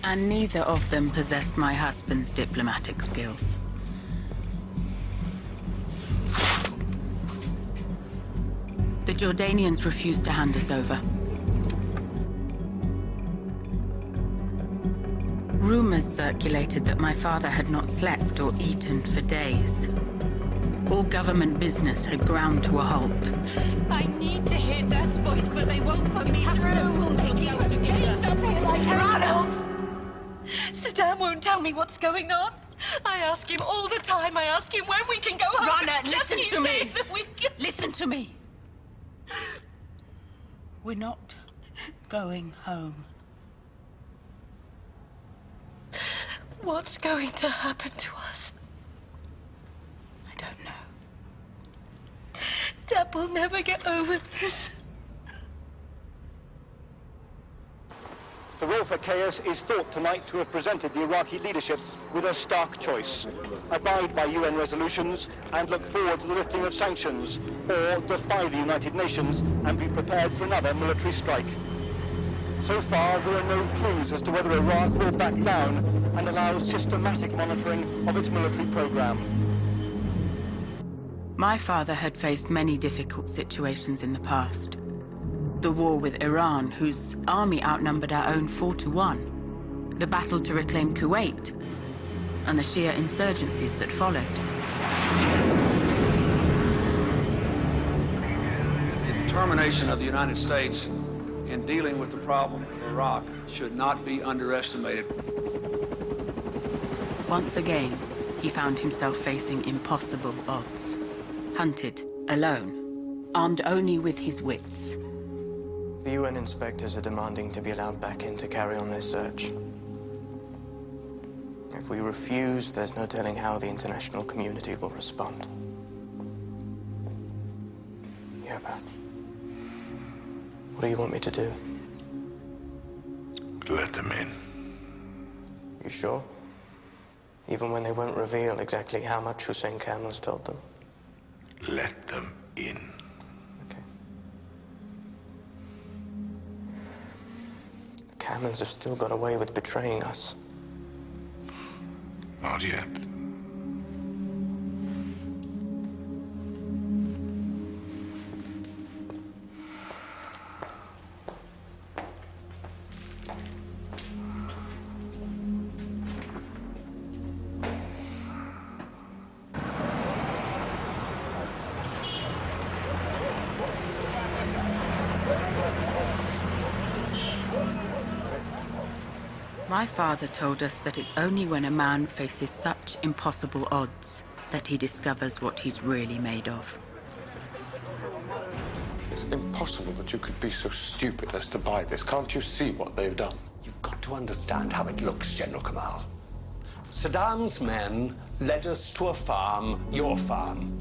And neither of them possessed my husband's diplomatic skills. The Jordanians refused to hand us over. Rumors circulated that my father had not slept or eaten for days. All government business had ground to a halt. I need to hear Dad's voice, but they won't put me through. Caged up here like animals. Saddam won't tell me what's going on. I ask him all the time. I ask him when we can go home. Rana, listen to me. Listen to me. We're not going home. What's going to happen to us? I don't know. Dad will never get over this. The will for chaos is thought tonight to have presented the Iraqi leadership with a stark choice. Abide by UN resolutions and look forward to the lifting of sanctions, or defy the United Nations and be prepared for another military strike. So far, there are no clues as to whether Iraq will back down and allow systematic monitoring of its military program. My father had faced many difficult situations in the past. The war with Iran, whose army outnumbered our own 4-1. The battle to reclaim Kuwait, and the Shia insurgencies that followed. The determination of the United States in dealing with the problem of Iraq should not be underestimated. Once again, he found himself facing impossible odds. Hunted, alone, armed only with his wits. The UN inspectors are demanding to be allowed back in to carry on their search. If we refuse, there's no telling how the international community will respond. Yeah, but what do you want me to do? Let them in. You sure? Even when they won't reveal exactly how much Hussein Kamal's told them? Let them in. Camels have still got away with betraying us. Not yet. My father told us that it's only when a man faces such impossible odds that he discovers what he's really made of. It's impossible that you could be so stupid as to buy this. Can't you see what they've done? You've got to understand how it looks, General Kamal. Saddam's men led us to a farm, your farm.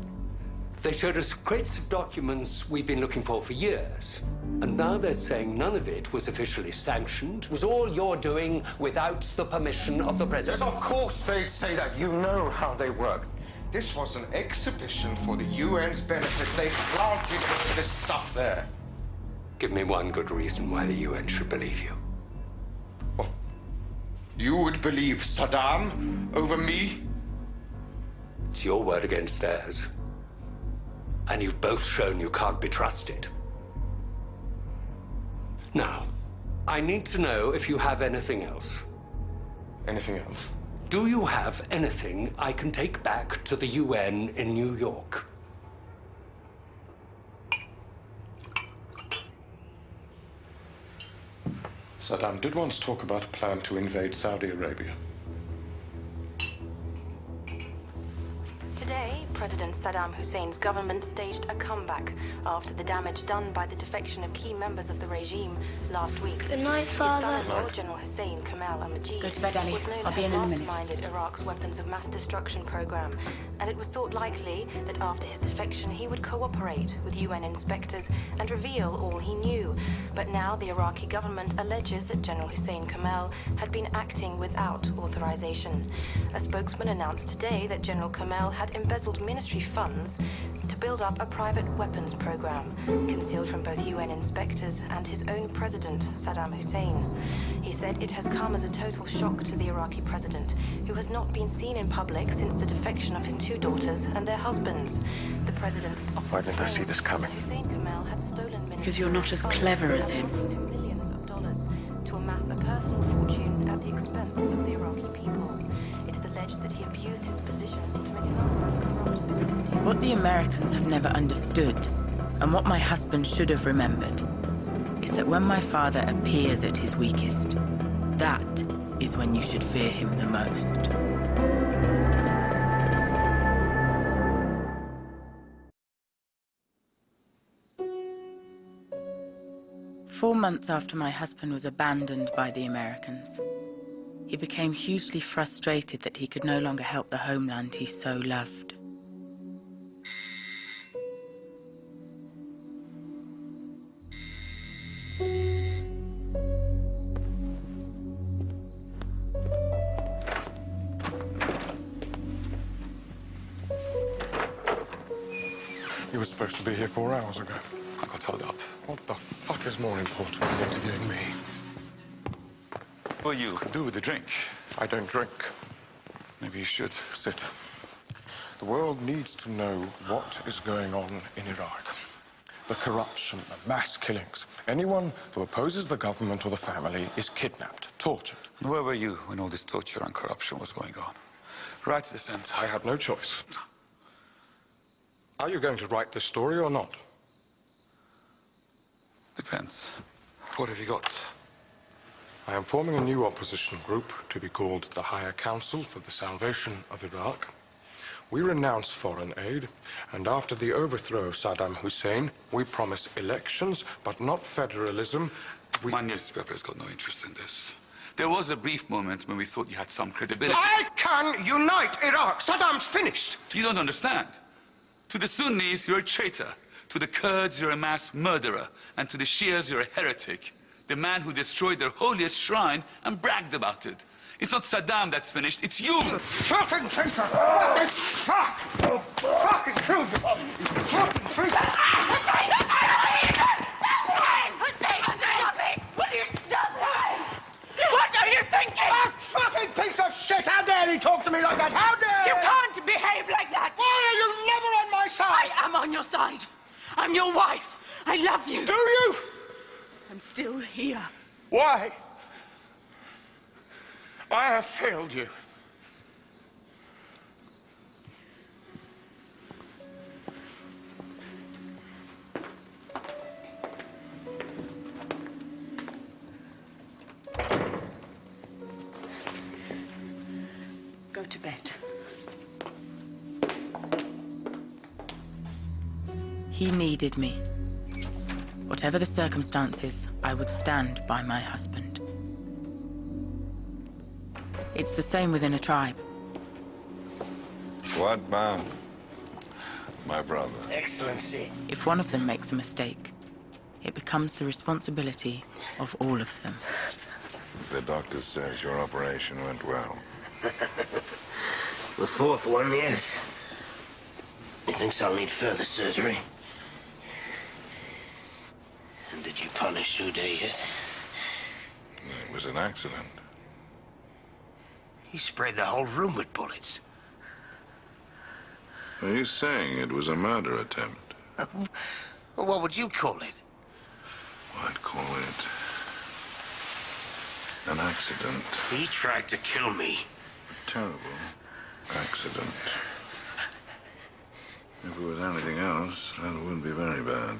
They showed us crates of documents we've been looking for years. And now they're saying none of it was officially sanctioned. It was all you're doing without the permission of the president. Yes, of course they'd say that. You know how they work. This was an exhibition for the UN's benefit. They planted all this stuff there. Give me one good reason why the UN should believe you. What? You would believe Saddam over me? It's your word against theirs. And you've both shown you can't be trusted. Now, I need to know if you have anything else. Anything else? Do you have anything I can take back to the UN in New York? Saddam did once talk about a plan to invade Saudi Arabia. Today, President Saddam Hussein's government staged a comeback after the damage done by the defection of key members of the regime last week. Good night, Father. His son-in-law, General Hussein al-Majid, Go to bed, Ali. was known I'll to be in have a minute. masterminded Iraq's weapons of mass destruction program, and it was thought likely that after his defection he would cooperate with UN inspectors and reveal all he knew. But now the Iraqi government alleges that General Hussein Kamal had been acting without authorization. A spokesman announced today that General Kamal had embezzled ministry funds to build up a private weapons program, concealed from both UN inspectors and his own president, Saddam Hussein. He said it has come as a total shock to the Iraqi president, who has not been seen in public since the defection of his two daughters and their husbands. The president... Why didn't I see this coming? Hussein Kamal had stolen Because you're not as clever as him. millions of dollars to amass a personal fortune at the expense of the Iraqi people. It is alleged that he abused his position to make a number of corrupt business deals. What the Americans have never understood, and what my husband should have remembered, is that when my father appears at his weakest, that is when you should fear him the most. 4 months after my husband was abandoned by the Americans, he became hugely frustrated that he could no longer help the homeland he so loved. was supposed to be here 4 hours ago. I got held up. What the fuck is more important than interviewing me? Well, you could do with a drink. I don't drink. Maybe you should. Sit. The world needs to know what is going on in Iraq. The corruption, the mass killings. Anyone who opposes the government or the family is kidnapped, tortured. And where were you when all this torture and corruption was going on? Right at the center. I had no choice. Are you going to write this story or not? Depends. What have you got? I am forming a new opposition group to be called the Higher Council for the Salvation of Iraq. We renounce foreign aid, and after the overthrow of Saddam Hussein, we promise elections, but not federalism. My newspaper has got no interest in this. There was a brief moment when we thought you had some credibility. I can unite Iraq. Saddam's finished. You don't understand. To the Sunnis, you're a traitor. To the Kurds, you're a mass murderer. And to the Shias, you're a heretic. The man who destroyed their holiest shrine and bragged about it. It's not Saddam that's finished, it's you! You fucking traitor! What the fuck? I'll fucking kill you! You fucking traitor! Hussein! Hussein, stop it! Will you stop it? What are you thinking? That fucking piece of shit! How dare he talk to me like that? How dare You can't behave like that! Why are you never on my side? I am on your side. I'm your wife. I love you. Do you? I'm still here. Why? I have failed you. Go to bed. He needed me. Whatever the circumstances, I would stand by my husband. It's the same within a tribe. What, ma'am? My brother. Excellency. If one of them makes a mistake, it becomes the responsibility of all of them. The doctor says your operation went well. The fourth one, yes. He thinks I'll need further surgery. And did you punish Ude yet? It was an accident. He sprayed the whole room with bullets. Are you saying it was a murder attempt? Well, what would you call it? I'd call it an accident. He tried to kill me. A terrible accident. If it was anything else, that wouldn't be very bad.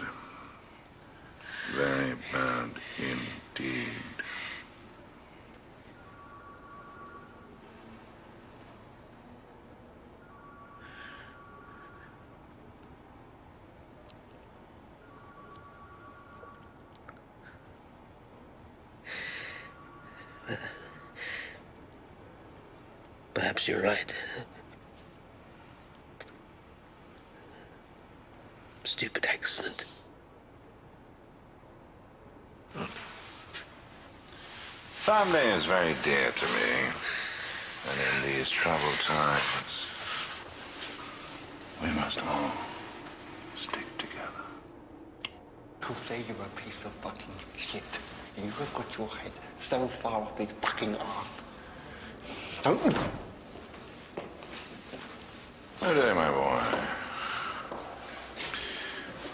Very bad indeed. Perhaps you're right. Stupid accident. Family is very dear to me. And in these troubled times, we must all stick together. Who say you're a piece of fucking shit? You have got your head so far up his fucking arse. Don't you? Good day, my boy.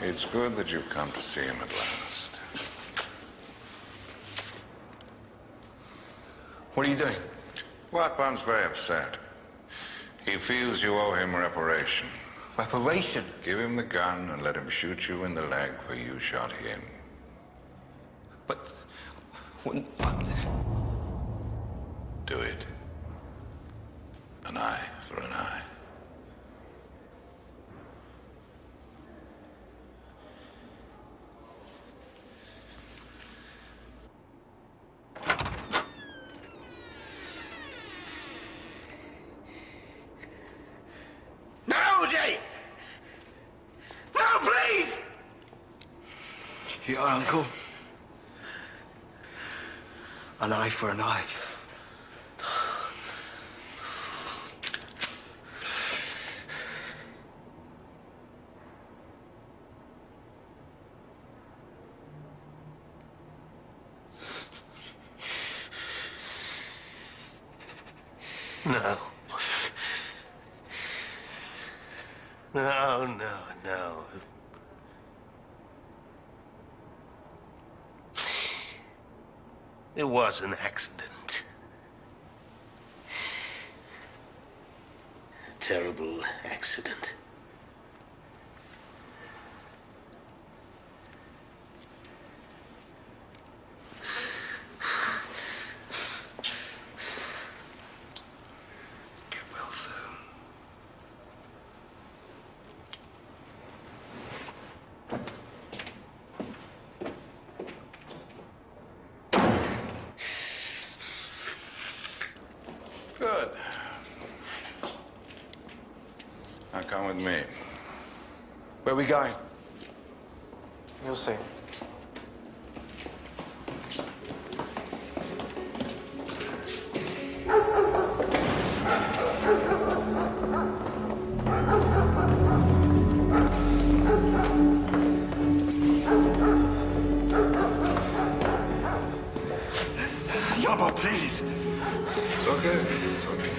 It's good that you've come to see him at last. What are you doing? Watban's very upset. He feels you owe him reparation. Reparation? Give him the gun and let him shoot you in the leg where you shot him. But... Do it. An eye for an eye. No, Jay! No, please! Your uncle? An eye for an eye. No. No, no, no. It was an accident. A terrible accident. Good. Now come with me. Where are we going? You'll see. Yabba, please. It's okay. It's okay.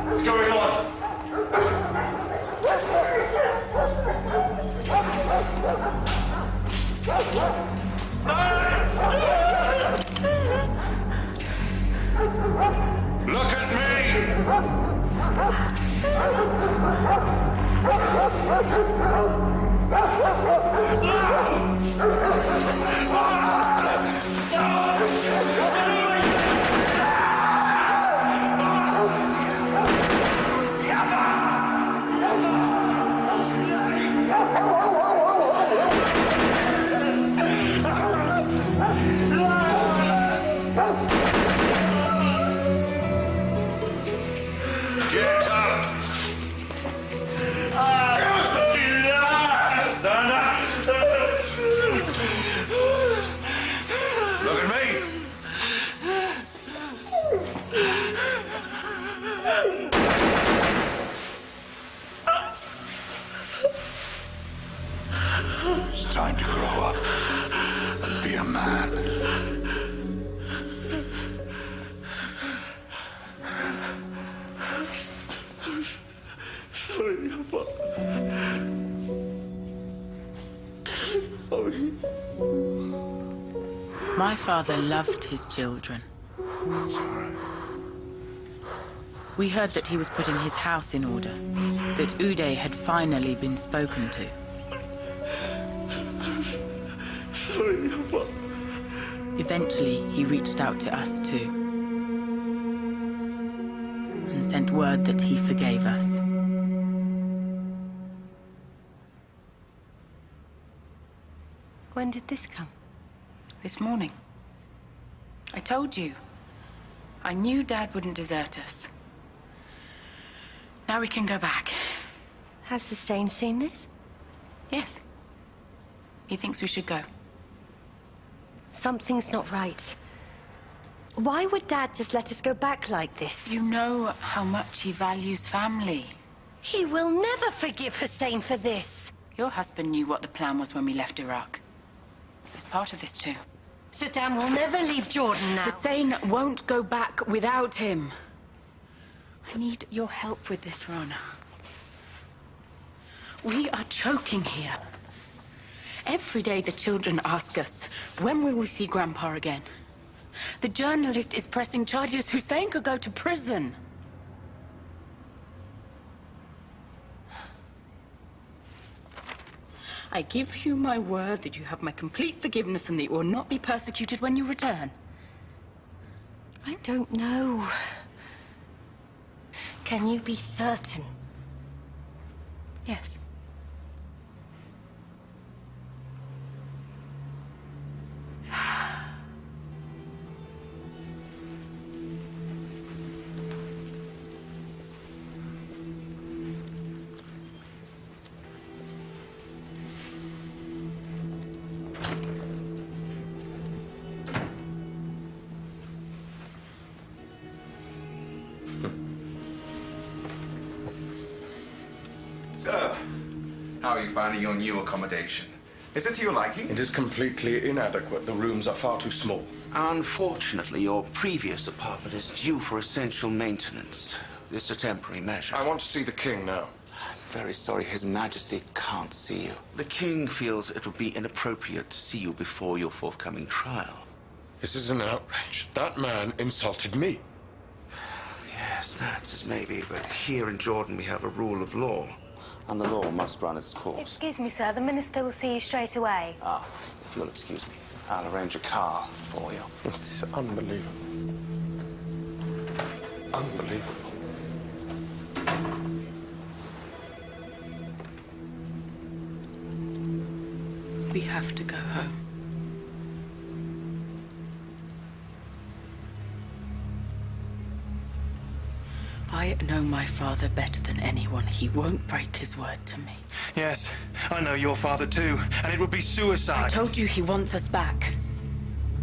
What's going on? Look at Get up! Look at me! It's time to grow up and be a man. Sorry, Papa. Sorry. My father loved his children. We heard that he was putting his house in order, that Uday had finally been spoken to. Sorry, Papa. Eventually, he reached out to us too, and sent word that he forgave us. When did this come? This morning. I told you. I knew Dad wouldn't desert us. Now we can go back. Has Hussein seen this? Yes. He thinks we should go. Something's not right. Why would Dad just let us go back like this? You know how much he values family. He will never forgive Hussein for this. Your husband knew what the plan was when we left Iraq. He was part of this too. Saddam will never leave Jordan now. Hussein won't go back without him. I need your help with this, Rana. We are choking here. Every day the children ask us, when will we see Grandpa again? The journalist is pressing charges. Hussein could go to prison. I give you my word that you have my complete forgiveness and that you will not be persecuted when you return. I don't know. Can you be certain? Yes. How are you finding your new accommodation? Is it to your liking? It is completely inadequate. The rooms are far too small. Unfortunately, your previous apartment is due for essential maintenance. This is a temporary measure. I want to see the king now. I'm very sorry, His Majesty can't see you. The king feels it would be inappropriate to see you before your forthcoming trial. This is an outrage. That man insulted me. Yes, that's as maybe, but here in Jordan we have a rule of law, and the law must run its course. Excuse me, sir. The minister will see you straight away. Ah, if you'll excuse me, I'll arrange a car for you. It's unbelievable. Unbelievable. We have to go home. I know my father better than anyone. He won't break his word to me. Yes, I know your father too, and it would be suicide. I told you he wants us back.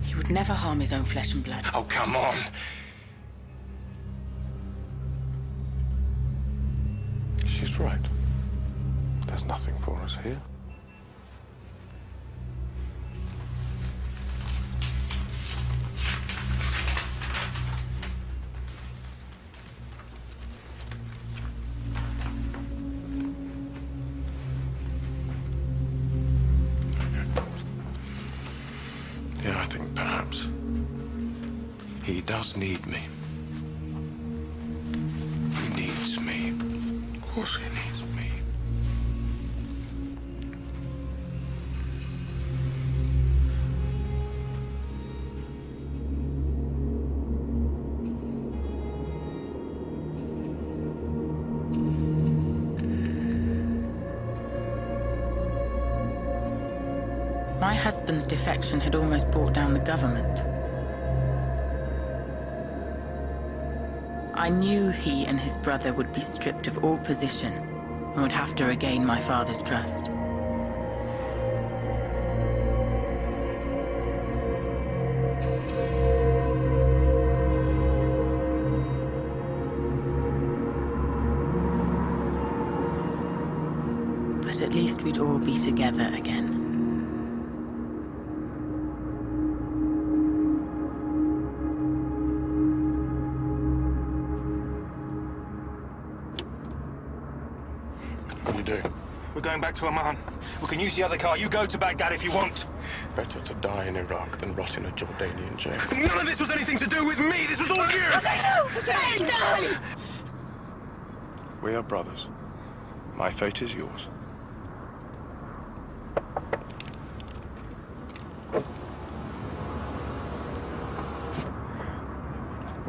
He would never harm his own flesh and blood. Oh, come on. She's right. There's nothing for us here. Yeah, I think perhaps he does need me. He needs me. Of course he needs me. My husband's defection had almost brought down the government. I knew he and his brother would be stripped of all position and would have to regain my father's trust. But at least we'd all be together again. What are you doing? We're going back to Oman. We can use the other car. You go to Baghdad if you want. Better to die in Iraq than rot in a Jordanian jail. None of this was anything to do with me. This was all you. No! We are brothers. My fate is yours. You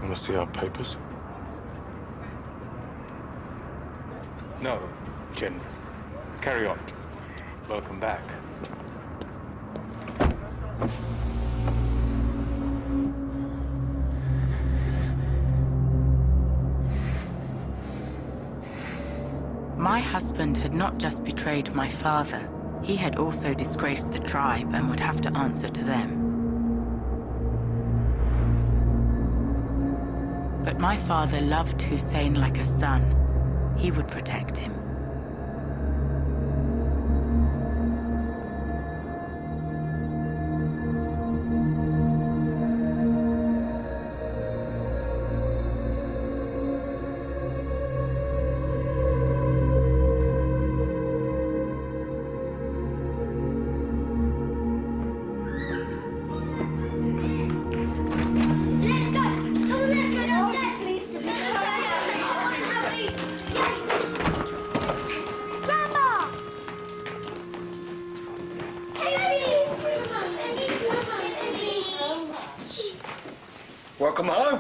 want to see our papers? No, General. Carry on. Welcome back. My husband had not just betrayed my father, he had also disgraced the tribe and would have to answer to them. But my father loved Hussein like a son. He would protect him. Welcome home.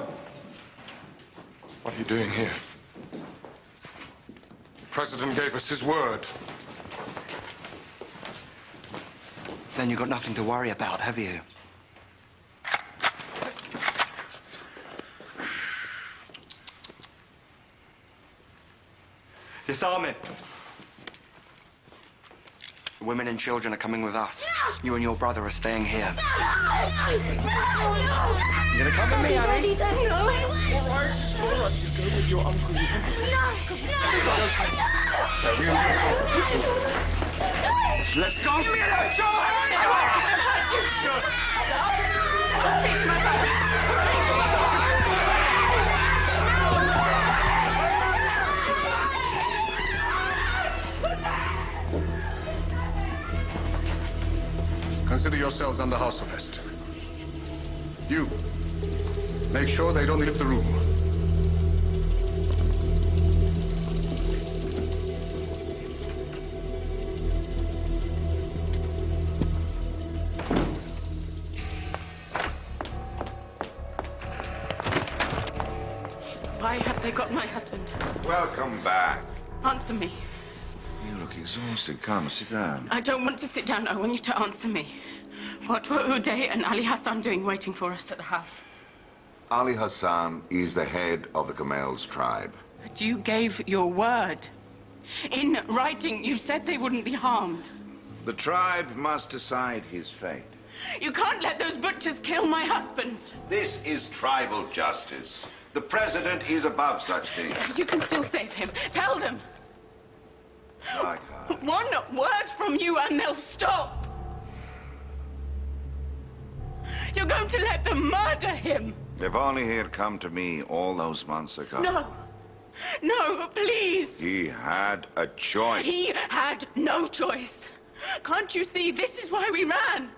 What are you doing here? The President gave us his word. Then you've got nothing to worry about, have you? Yatharmin. Women and children are coming with us. You and your brother are staying here. No! You're gonna come with me, Ali? No! All right. You go with your uncle. Let's go! Give me a look! Consider yourselves under house arrest. You, make sure they don't leave the room. Why have they got my husband? Welcome back. Answer me. You look exhausted. Come, sit down. I don't want to sit down. I want you to answer me. What were Uday and Ali Hassan doing waiting for us at the house? Ali Hassan is the head of the Kamels tribe. But you gave your word. In writing, you said they wouldn't be harmed. The tribe must decide his fate. You can't let those butchers kill my husband. This is tribal justice. The president is above such things. You can still save him. Tell them. I can't. One word from you and they'll stop. You're going to let them murder him. If only he had come to me all those months ago. No. No, please. He had a choice. He had no choice. Can't you see? This is why we ran.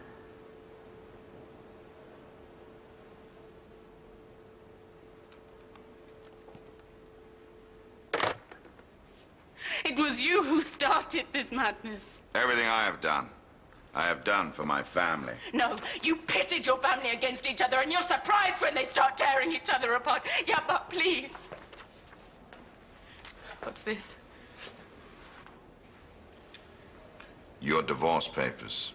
It was you who started this madness. Everything I have done for my family. No, you pitted your family against each other and you're surprised when they start tearing each other apart. Yeah, but please. What's this? Your divorce papers.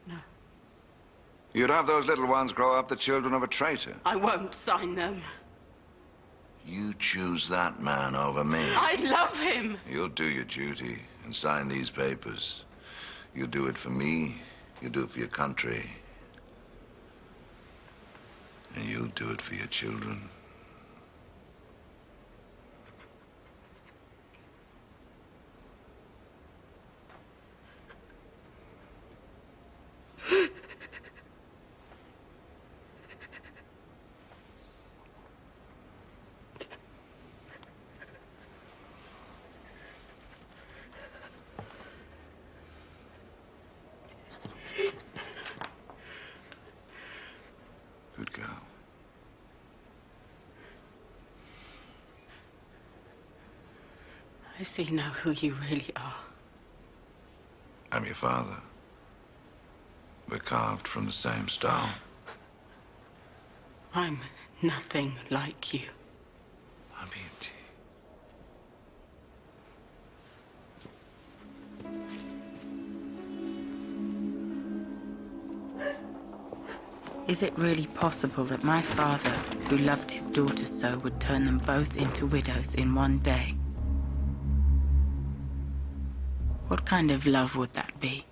No. You'd have those little ones grow up the children of a traitor. I won't sign them. You choose that man over me. I love him. You'll do your duty and sign these papers. You'll do it for me. You'll do it for your country. And you'll do it for your children. Good girl. I see now who you really are. I'm your father. We're carved from the same stone. I'm nothing like you. I'm beauty. Is it really possible that my father, who loved his daughters so, would turn them both into widows in one day? What kind of love would that be?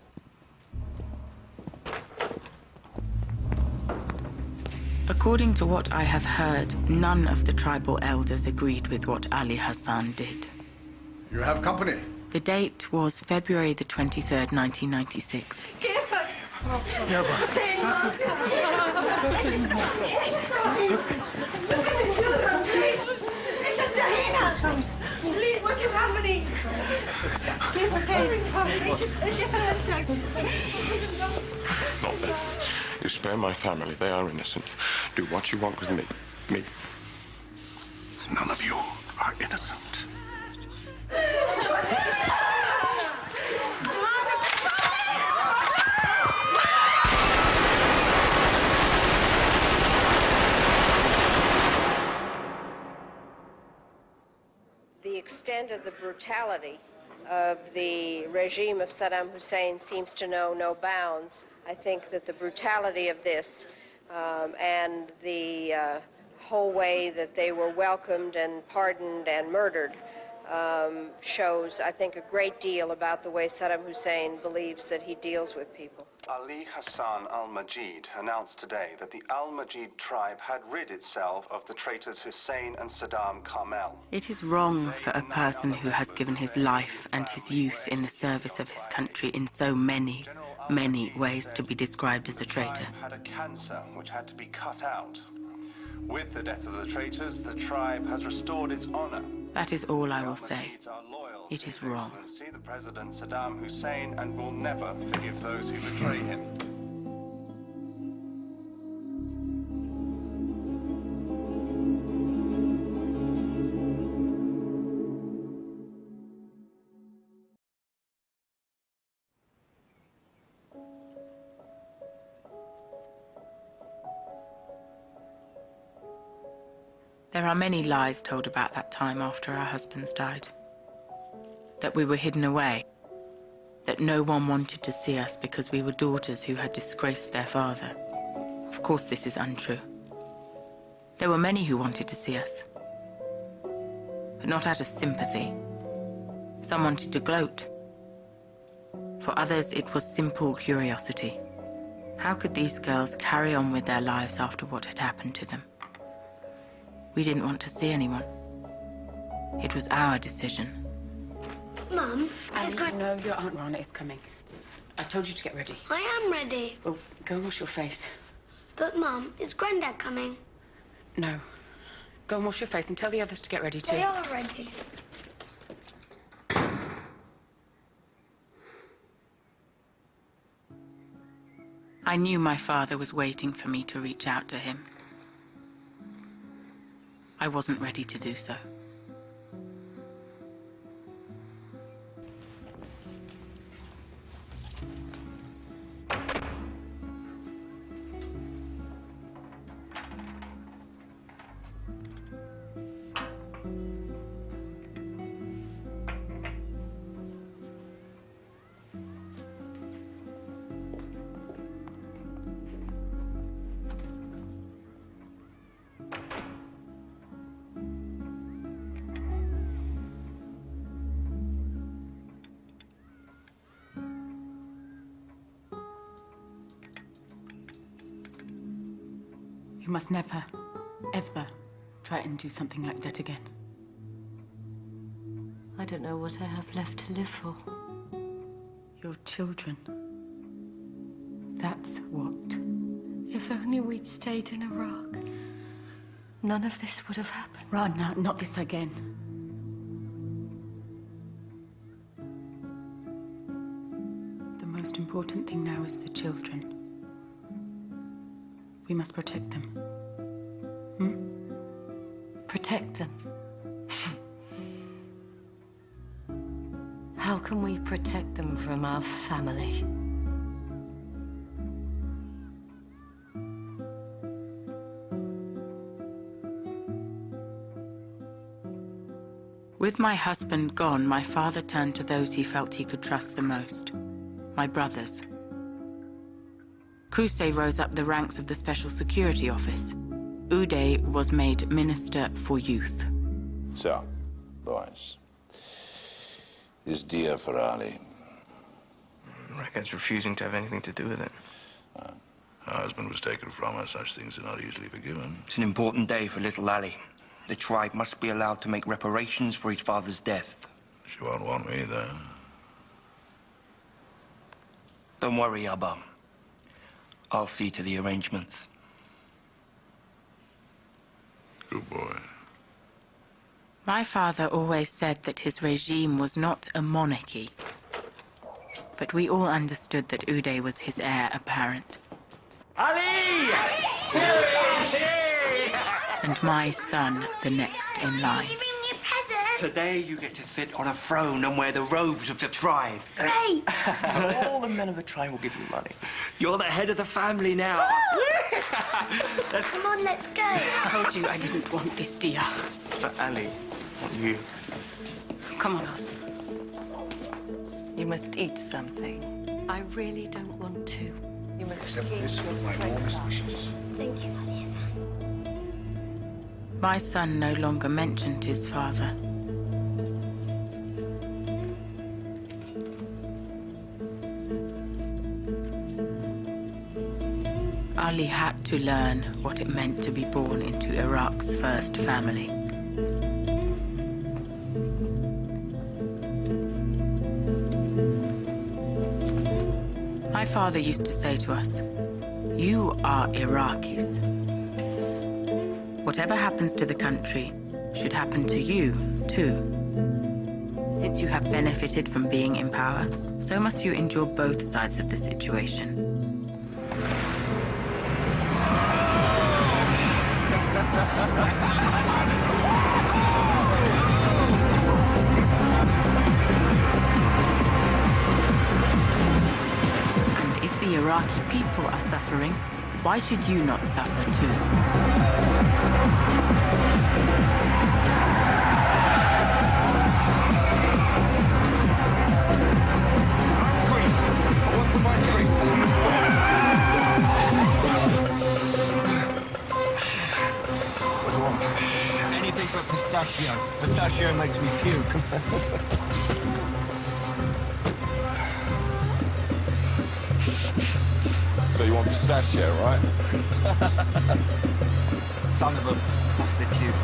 According to what I have heard, none of the tribal elders agreed with what Ali Hassan did. You have company. The date was February the 23rd, 1996. Please, what is happening? Not them. You spare my family. They are innocent. Do what you want with me. Me. None of you are innocent. The extent of the brutality of the regime of Saddam Hussein seems to know no bounds. I think that the brutality of this and the whole way that they were welcomed and pardoned and murdered shows, I think, a great deal about the way Saddam Hussein believes that he deals with people. Ali Hassan al-Majid announced today that the al-Majid tribe had rid itself of the traitors Hussein and Saddam Kamel. It is wrong for a person who has given his life and his youth in the service of his country in so many, many ways to be described as a traitor. Had a cancer which had to be cut out. With the death of the traitors, the tribe has restored its honor. That is all I will say. It is wrong. The President Saddam Hussein and will never forgive those who betray him. There are many lies told about that time after our husbands died. That we were hidden away. That no one wanted to see us because we were daughters who had disgraced their father. Of course this is untrue. There were many who wanted to see us. But not out of sympathy. Some wanted to gloat. For others it was simple curiosity. How could these girls carry on with their lives after what had happened to them? We didn't want to see anyone. It was our decision. Mum, No, your Aunt Rana is coming. I told you to get ready. I am ready. Well, go and wash your face. But, Mum, is Grandad coming? No. Go and wash your face and tell the others to get ready too. They are ready. I knew my father was waiting for me to reach out to him. I wasn't ready to do so. You must never, ever try and do something like that again. I don't know what I have left to live for. Your children. That's what. If only we'd stayed in Iraq, none of this would have happened. Rana, not this again. The most important thing now is the children. We must protect them. Protect them? How can we protect them from our family? With my husband gone, my father turned to those he felt he could trust the most. My brothers. Kusei rose up the ranks of the Special Security Office. Uday was made Minister for Youth. So, boys, this dear for Ali. Record's refusing to have anything to do with it. Her husband was taken from her. Such things are not easily forgiven. It's an important day for little Ali. The tribe must be allowed to make reparations for his father's death. She won't want me there. Don't worry, Abba. I'll see to the arrangements. Good boy. My father always said that his regime was not a monarchy. But we all understood that Uday was his heir apparent. Ali! And my son, the next in line. Today you get to sit on a throne and wear the robes of the tribe. Great! All the men of the tribe will give you money. You're the head of the family now. Come on, let's go. I told you I didn't want this, dear. It's for Ali, not you. Come on, us. You must eat something. I really don't want to. You must Accept keep this your with my strength warmest up. wishes. Thank you, Alisa. My son no longer mentioned his father. Ali had to learn what it meant to be born into Iraq's first family. My father used to say to us, "You are Iraqis. Whatever happens to the country should happen to you, too. Since you have benefited from being in power, so must you endure both sides of the situation." And if the Iraqi people are suffering, why should you not suffer too? Anything but pistachio. Pistachio makes me puke. So you want pistachio, right? Son of a prostitute.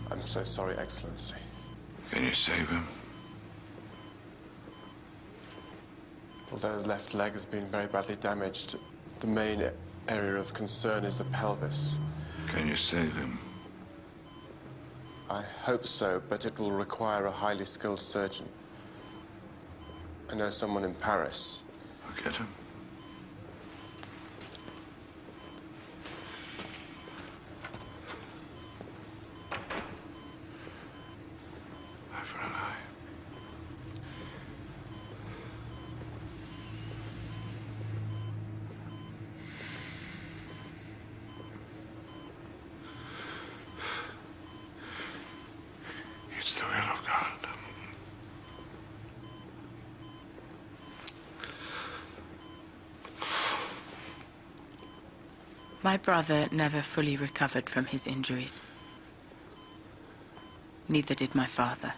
I'm so sorry, Excellency. Can you save him? Although his left leg has been very badly damaged, the main area of concern is the pelvis. Can you save him? I hope so, but it will require a highly skilled surgeon. I know someone in Paris. I'll get him. Eye for an eye. It's the will of God. My brother never fully recovered from his injuries. Neither did my father.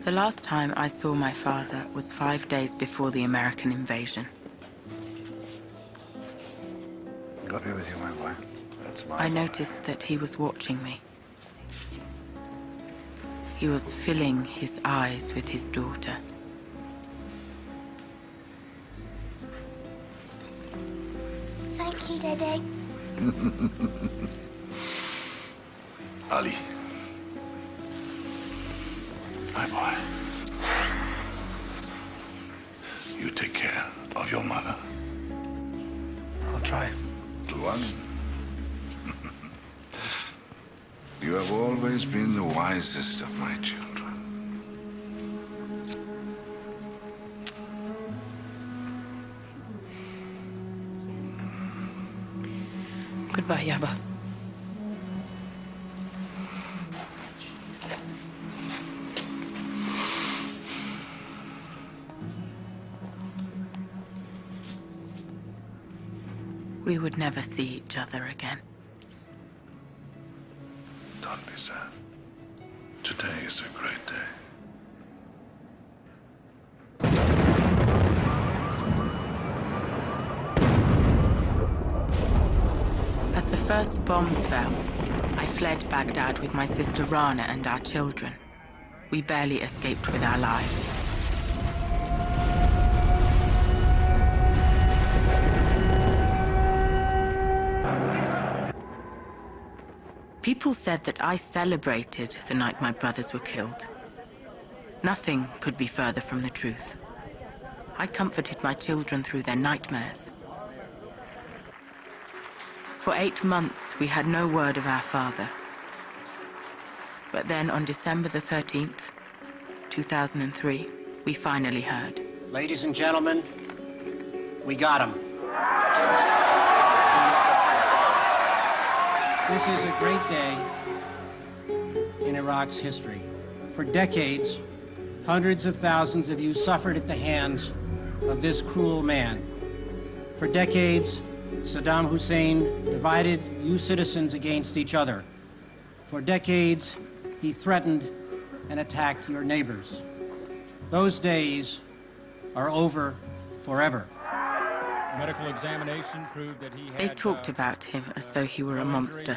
The last time I saw my father was 5 days before the American invasion. God be with you, my boy. That's my I noticed that he was watching me. He was filling his eyes with his daughter. Thank you, Daddy. Ali. My boy. You take care of your mother. I'll try. Little one. You have always been the wisest of my children. Goodbye, Yaba. we would never see each other again. Don't be sad. Today is a great day. As the first bombs fell, I fled Baghdad with my sister Rana and our children. We barely escaped with our lives. People said that I celebrated the night my brothers were killed. Nothing could be further from the truth. I comforted my children through their nightmares. For 8 months, we had no word of our father. But then on December the 13th, 2003, we finally heard. Ladies and gentlemen, we got him. This is a great day in Iraq's history. For decades, hundreds of thousands of you suffered at the hands of this cruel man. For decades, Saddam Hussein divided you citizens against each other. For decades, he threatened and attacked your neighbors. Those days are over forever. Medical examination proved that he had... They talked about him as though he were a monster.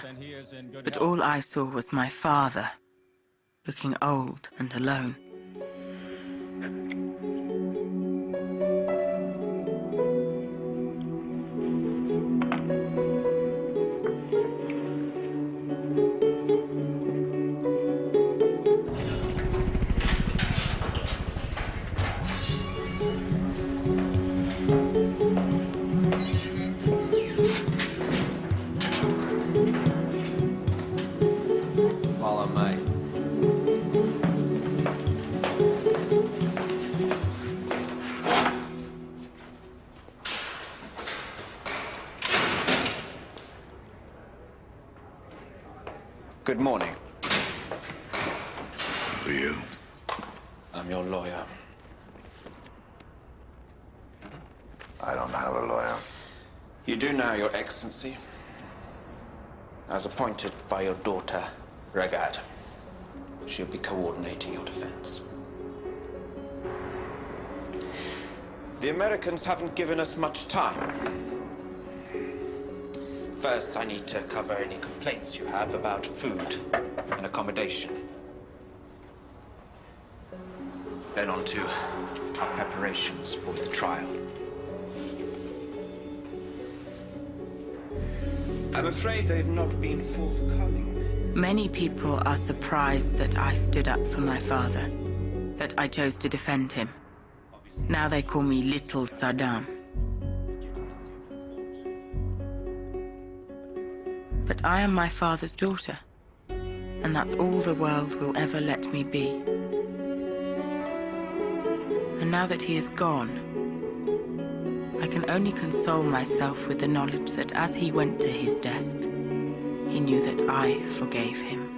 But all I saw was my father, looking old and alone. Good morning. Who are you? I'm your lawyer. I don't have a lawyer. You do now, Your Excellency. As appointed by your daughter, Ragad. She'll be coordinating your defense. The Americans haven't given us much time. First, I need to cover any complaints you have about food and accommodation. Then on to our preparations for the trial. I'm afraid they've not been forthcoming. Many people are surprised that I stood up for my father, that I chose to defend him. Now they call me Little Saddam. But I am my father's daughter, and that's all the world will ever let me be. And now that he is gone, I can only console myself with the knowledge that as he went to his death, he knew that I forgave him.